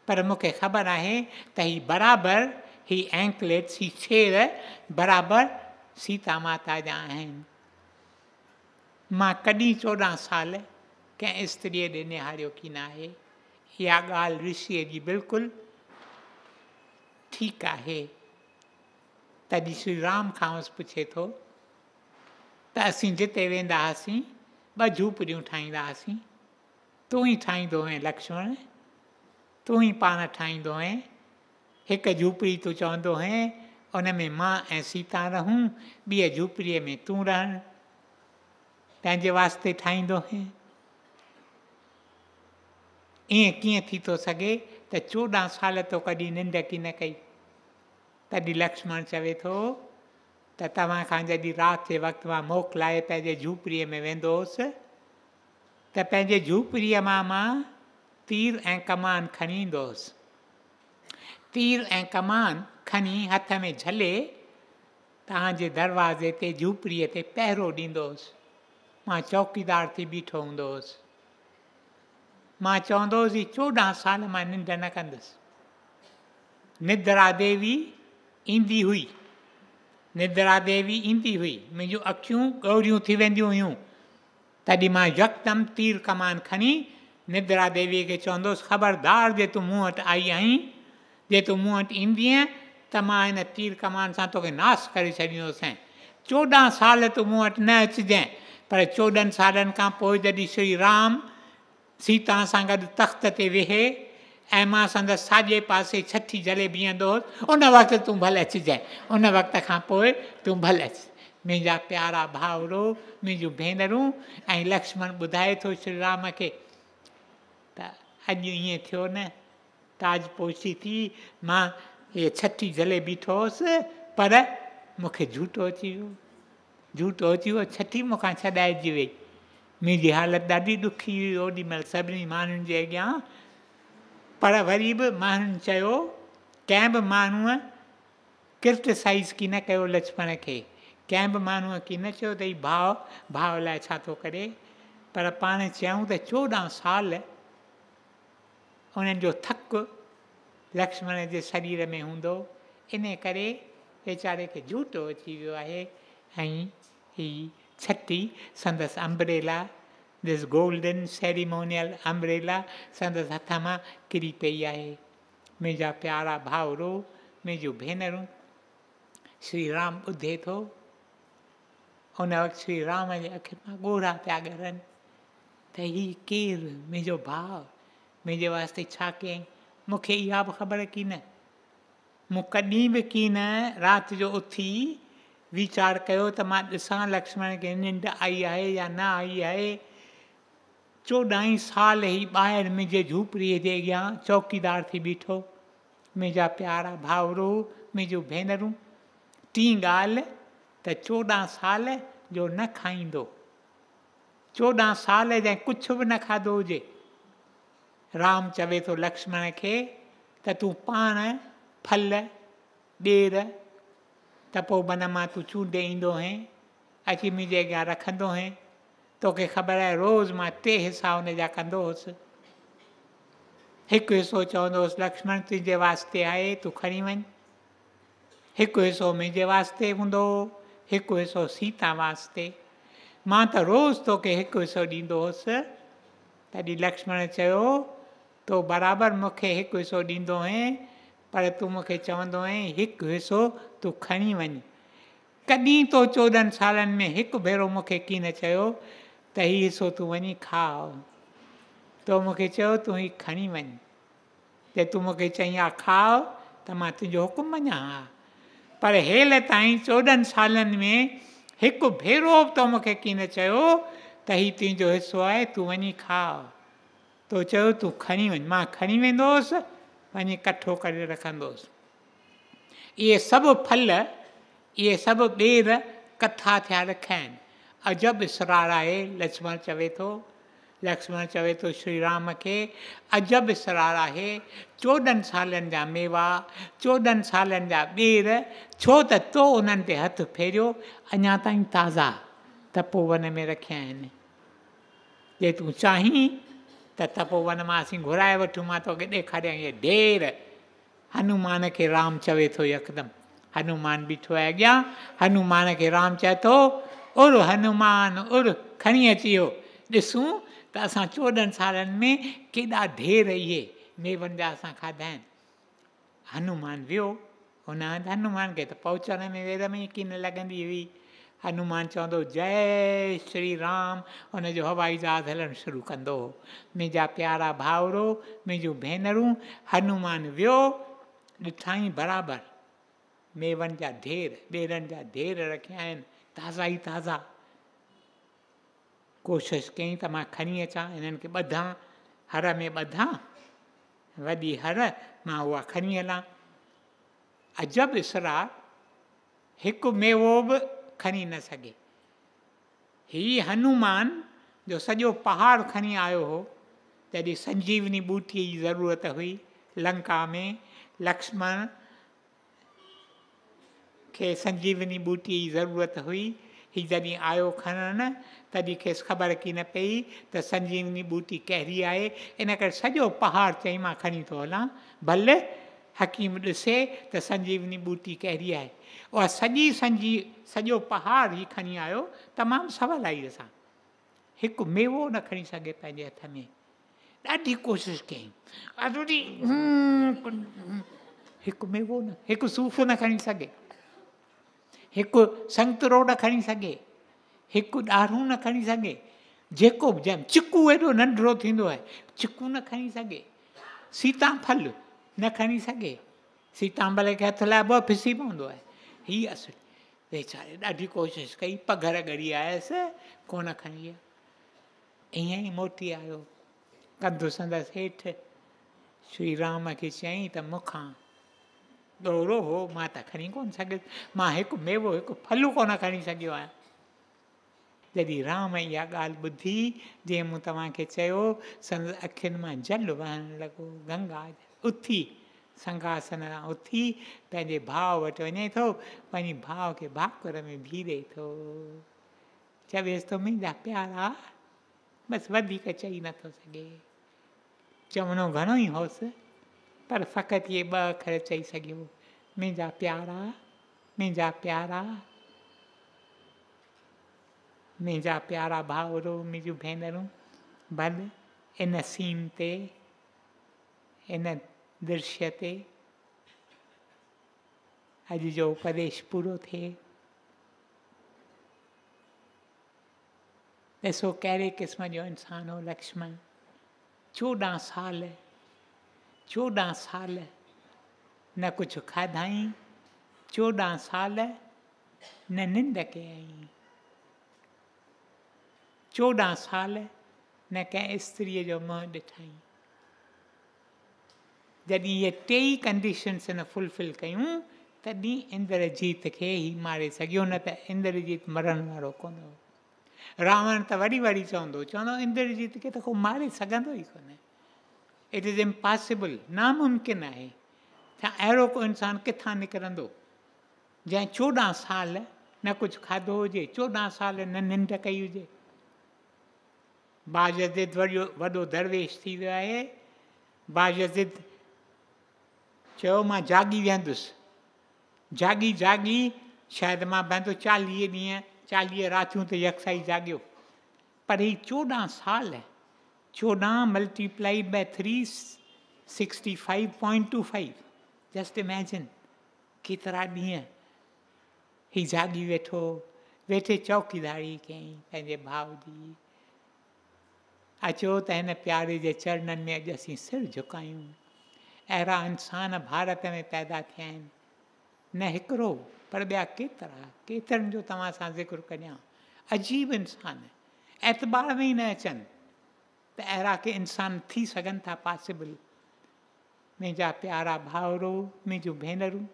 पर मूंखे ख़बर आहे त ही बराबरि ही एंकलेट्स, ही छेर बराबरि सीता माता जा आहिनि। मां कॾहिं 14 साल कंहिं स्त्रीअ ॾे निहारियो कीन आहे। इहा ॻाल्हि ऋषिअ जी बिल्कुलु ठीकु आहे। तॾहिं श्री राम खां पुछे थो त असीं जिते वेंदा हुआसीं 2 झूपड़ियूं ठाहींदा हुआसीं, तूं ई ठाहींदो हुएं लक्ष्मण, तूं ई पाण ठाहींदो हुएं। हिकु झूपड़ी तूं चवंदो हुएं उन में मां ऐं सीता रहूं, ॿिए झूपड़ीअ में तूं रहण, पंहिंजे वास्ते ठाहींदो हुएं। ईअं कीअं थी थो सघे त 14 साल तो कॾहिं निंड की न कई? तॾहिं लक्ष्मण चवे थो त तव्हां खां जॾहिं राति जे वक़्तु मां मोकिलाए पंहिंजे झूपड़ीअ में वेंदो हुउसि त पंहिंजे झूपड़ीअ मां तीर ऐं कमान खणी ईंदो हुउसि। तीर ऐं कमान खणी हथ में झले तव्हांजे दरवाज़े ते झूपड़ीअ ते पहिरो ॾींदो हुउसि। मां चौकीदार थी बीठो हूंदो हुउसि। मां चवंदो हुउसि 14 साल मां निंड न कंदुसि। निद्रा देवी ईंदी हुई, निद्रा देवी ईंदी हुई, मुंहिंजूं अखियूं ॻौरियूं थी वेंदियूं हुयूं। तॾहिं मां यकदमि तीर कमान खणी निद्रा देवीअ खे चवंदुसि ख़बरदार जे तूं मूं वटि आई आहीं, जे तूं मूं वटि ईंदीअ त मां हिन तीर कमान सां तोखे नाश करे छॾींदुसि। 14 साल तूं मूं वटि न अचिजांइ, पर 14 सालनि खां पोइ जॾहिं श्री राम सीता सां गॾु तख़्त ते वेहे ऐं मां संदसि साॼे पासे छठी जले बीहंदो हुउसि, उन वक़्तु तूं भले अचिजांइ, उन वक़्त खां पोइ तूं भले अचि। मुंहिंजा प्यारा भाउरो, मुंहिंजूं भेनरूं, ऐं लक्ष्मण ॿुधाए थो श्री राम खे त अॼु ईअं थियो न, ताजपोशी थी मां इहे छठी जले बीठो हुउसि, पर मूंखे झूठो अची वियो, झूठो अची वियो, छठी मूंखां छॾाइजी वई। मुंहिंजी हालति ॾाढी ॾुखी हुई ओॾी महिल सभिनी माण्हुनि जे अॻियां। पर वरी बि माण्हुनि चयो, कंहिं बि माण्हूअ क्रिटिसाइज़ की न कयो लक्ष्मण खे, कंहिं बि माण्हूअ की न चयो त ही भाउ लाइ छा थो करे, पर पाण चयूं त 14 साल उन्हनि जो थकु लक्ष्मण जे शरीर में हूंदो, इन करे वेचारे खे झूठो अची वियो आहे। ऐं ही छठी संदसि umbrella, this golden ceremonial umbrella संदसि हथ मां किरी पई आहे। मुंहिंजा प्यारा भाउरो, मुंहिंजूं भेनरूं, श्री राम ॿुधे थो। उन वक़्तु श्री राम जे अखियुनि मां ॻोढ़ा पिया ॻरनि त ही केरु, मुंहिंजो भाउ, मुंहिंजे वास्ते छा कयईं, मूंखे इहा बि ख़बर की न। मूं कॾहिं बि की न राति जो उथी वीचार कयो त मां ॾिसां लक्ष्मण खे निंड आई आहे या न आई आहे। 14 साल ई ॿाहिरि मुंहिंजे झूपड़ीअ जे अॻियां चौकीदार थी बीठो। मुंहिंजा प्यारा भाउरो, मुंहिंजूं भेनरूं, टी ॻाल्हि त 14 साल जो न खाईंदो, 14 साल जंहिं कुझु बि न खाधो हुजे। राम चवे थो लक्ष्मण खे त तूं पाण फल ॾेर तपोवन मां तूं चूंडे ईंदो हैं, अची मुंहिंजे अॻियां रखंदो हैं। तोखे ख़बर आहे रोज़ु मां 3 हिसा हुन जा कंदो हुउसि। हिकु हिसो चवंदो हुउसि लक्ष्मण तुंहिंजे वास्ते आहे, तूं खणी वञ। हिकु हिसो मुंहिंजे वास्ते हूंदो, हिकु हिसो सीता वास्ते। मां त रोज़ु तोखे हिकु हिसो ॾींदो हुउसि। तॾहिं लक्ष्मण चयो तो बराबरि मूंखे हिकु हिसो ॾींदो हैं, पर तूं मूंखे चवंदो आहीं हिकु हिसो तूं खणी वञ। कॾहिं तो 14 सालनि में हिकु भेरो मूंखे की न चयो त हीउ हिसो तूं वञी खाओ। तो मूंखे चयो तूं हीउ खणी वञ। जे तूं मूंखे चईं हा खाओ त मां तुंहिंजो हुकुम मञां हा, पर हेल ताईं 14 सालनि में हिकु भेरो बि तो मूंखे की न चयो त हीउ तुंहिंजो हिसो आहे, तूं वञी खाओ। तो चयो तूं खणी वञ। मां खणी वेंदो हुउसि, वञी कठो करे रखंदो हुउसि। इहे सभु फल, इहे सभु ॿेर कथा थिया रखिया आहिनि। अजब इसरार आहे, लक्ष्मण चवे थो श्री राम खे अजब इसरार आहे। 14 सालनि जा मेवा, 14 सालनि जा ॿेर, छो त तो उन्हनि ते हथु फेरियो, अञा ताईं ताज़ा तपोवन में रखिया आहिनि। जे तूं चाहीं त तपोवन मां असीं घुराए वठूं, मां तोखे ॾेखारियां इहे ढेर। हनुमान खे राम चवे थो यकदमि, हनुमान बीठो आहे अॻियां, हनुमान खे राम चए थो उर हनुमान उर, खणी अची वियो। ॾिसूं त असां 14 सालनि में केॾा ढेर इहे मेवनि जा असां खाधा आहिनि। हनुमान वियो, हुन हंधि हनुमान खे त पहुचण में वेर में यकीन लॻंदी हुई। हनुमान चवंदो जय श्री राम, हुनजो हवाई जहाज़ हलणु शुरू कंदो। मुंहिंजा प्यारा भाउरो, मुंहिंजूं भेनरूं, हनुमान वियो, ॾिठाई बराबरि मेवनि जा ढेर, ॿेरनि जा ढेर रखिया आहिनि, ताज़ा ई ताज़ा। कोशिशि कई त मां खणी अचां, हिननि खे ॿधां, हर में ॿधां, वॾी हर मां उहा खणी हलां। अजब इसरार, हिकु मेवो बि खणी न सघे। हीउ हनुमान जो सॼो पहाड़ खणी आयो हो, जॾहिं संजीवनी ॿूटीअ जी ज़रूरत हुई लंका में। लक्ष्मण खे संजीवनी ॿूटीअ जी ज़रूरत हुई, हीउ जॾहिं आयो खणण, तॾहिं खेसि ख़बर की न पई त संजीवनी ॿूटी कहिड़ी आहे। इन करे सॼो पहाड़ चई मां खणी थो हलां, भले हकीम ॾिसे त संजीवनी ॿूटी कहिड़ी आहे। उहा सॼो पहाड़ ई खणी आयो तमामु सवलाईअ सां। हिकु मेवो न खणी सघे पंहिंजे हथ में, ॾाढी कोशिशि कई। हिकु मेवो न, हिकु सूफ़ न खणी सघे, हिकु संतरो न खणी सघे, हिकु ॾाढ़ूं न खणी सघे, जेको बि ॼम चिकू एॾो नंढिड़ो थींदो आहे, चिकू न खणी सघे, सीताफल न खणी सघे, सीतांबल खे हथ लाइबो आहे फिसी पवंदो आहे। हीअ असुल वेचारे ॾाढी कोशिशि कई, पघर ॻड़ी आयसि, कोन खणी वियो। ईअं ई मोटी आयो, कंधु संदसि हेठि। श्री राम खे चयईं त मूंखां ॾोरो हो, मां त खणी कोन सघियुसि, मां हिकु मेवो, हिकु फलू कोन खणी सघियो आहियां। जॾहिं राम इहा ॻाल्हि ॿुधी, जीअं मूं तव्हांखे चयो, संदसि अखियुनि मां जल वहणु लॻो, गंगा उथी, संघासन उथी पंहिंजे भाउ वटि वञे थो, वञी भाउ खे भाकुर में भीड़े थो, चवेसि थो मुंहिंजा प्यारा, बसि वधीक चई नथो सघे, चवणो घणो ई होसि, पर फ़क़ति इहे 2 अखर चई सघियो, मुंहिंजा प्यारा, मुंहिंजा प्यारा, मुंहिंजा प्यारा भाउरो, मुंहिंजूं भेनरूं। भले इन सीन ते, इन दृश्य ते अॼु जो उपदेश पूरो थिए। ॾिसो कहिड़े क़िस्म जो इंसानु हो लक्ष्मण। 14 साल न कुझु खाधाई, 14 साल न निंड कयई, 14 साल न कंहिं स्त्रीअ जो मुंहुं ॾिठाई। जॾहिं इहे 2 कंडीशन्स न फुलफिल कयूं, तॾहिं इंद्रजीत खे ई मारे सघियो, न त इंद्रजीत मरण वारो कोन हो। रावण त वरी चवंदो इंद्रजीत खे त को मारे सघंदो ई कोन्हे, इट इज़ इम्पॉसिबल, नामुमकिन आहे। छा अहिड़ो को इंसानु किथां निकिरंदो जंहिं 14 साल न कुझु खाधो हुजे, 14 साल न निंड कई हुजे। बायज़िद वॾो दरवेश थी वियो आहे। बायज़िद चयो मां जागी विहंदुसि, जागी शायदि मां बंदि 40 ॾींहं 40 रातियूं त यकसाई जाॻियो, पर ही 14 साल, 14 मल्टीप्लाइड बाय 3 65.25, जस्ट इमेजिन केतिरा ॾींहं ही जागी वेठे चौकीदारी कयईं पंहिंजे भाउ जी। अचो त हिन प्यारे जे चरणनि में अॼु असीं सिर झुकायूं। अहिड़ा इंसान भारत में पैदा थिया आहिनि, न हिकिड़ो पर ॿिया केतिरनि जो तव्हां सां ज़िक्र करियां। अजीब इंसान एतबार में ई न अचनि त अहिड़ा के इंसान थी सघनि था पॉसिबल। मुंहिंजा प्यारा भाउरो, मुंहिंजूं भेनरूं,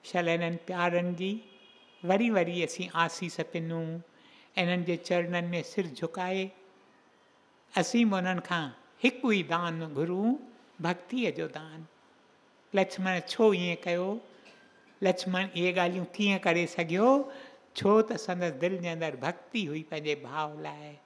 शल इन्हनि प्यारनि जी वरी असीं आसीस पिनूं, इन्हनि जे चरणनि में सिर झुकाए असीं बि उन्हनि खां हिकु ई दान घुरूं, भक्तीअ जो दान। लक्ष्मण छो ईअं कयो? लक्ष्मण इहे ॻाल्हियूं कीअं करे सघियो? छो त संदसि दिलि जे अंदरि भक्ति हुई पंहिंजे भाउ लाइ।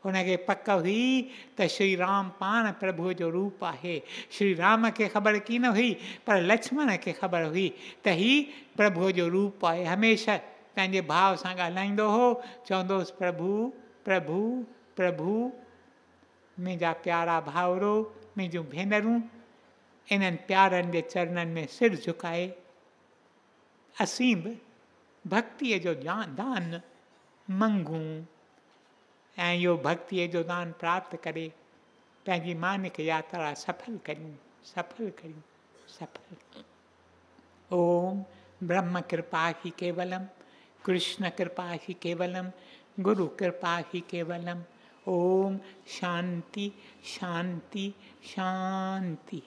हुनखे पक हुई त श्री राम पाण प्रभुअ जो रूप आहे। श्री राम खे ख़बर की न हुई, पर लक्ष्मण खे ख़बर हुई त ही प्रभुअ जो रूप आहे। हमेशह पंहिंजे भाउ सां ॻाल्हाईंदो हो, चवंदो हुउसि प्रभु प्रभु प्रभु। मुंहिंजा प्यारा भाउरो, मुंहिंजूं भेनरूं, इन्हनि प्यारनि जे चरणनि में सिर झुकाए असीं बि भक्तीअ जो दान मंगूं ऐं इहो भक्तीअ जो दान प्राप्त करे पंहिंजी मानिक यात्रा सफल करियूं, सफल करियूं, सफल करियूं। ओम ब्रह्म कृपा ही केवलम, कृष्ण कृपा ही केवलम, गुरु कृपा ही केवलम। ओम शांति शांति शांति।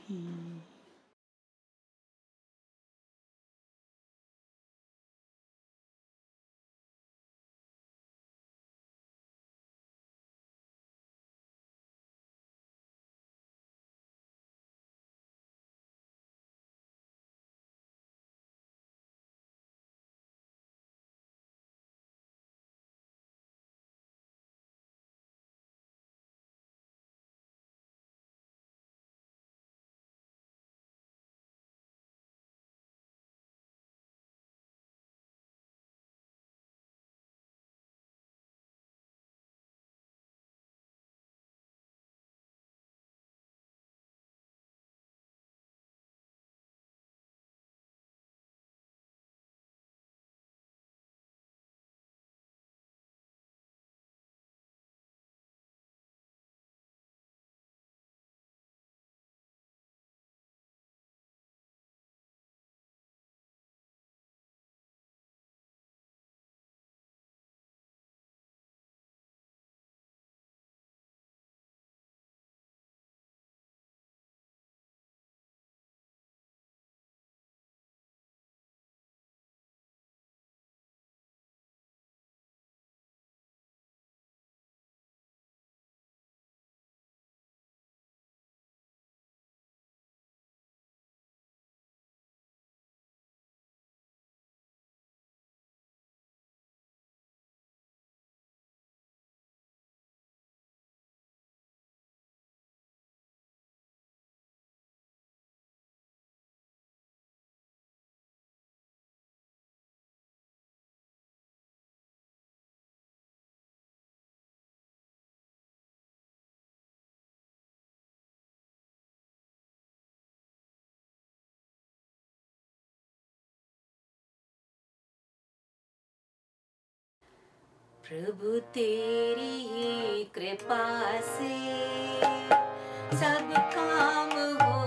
प्रभु तेरी ही कृपा से सब काम हो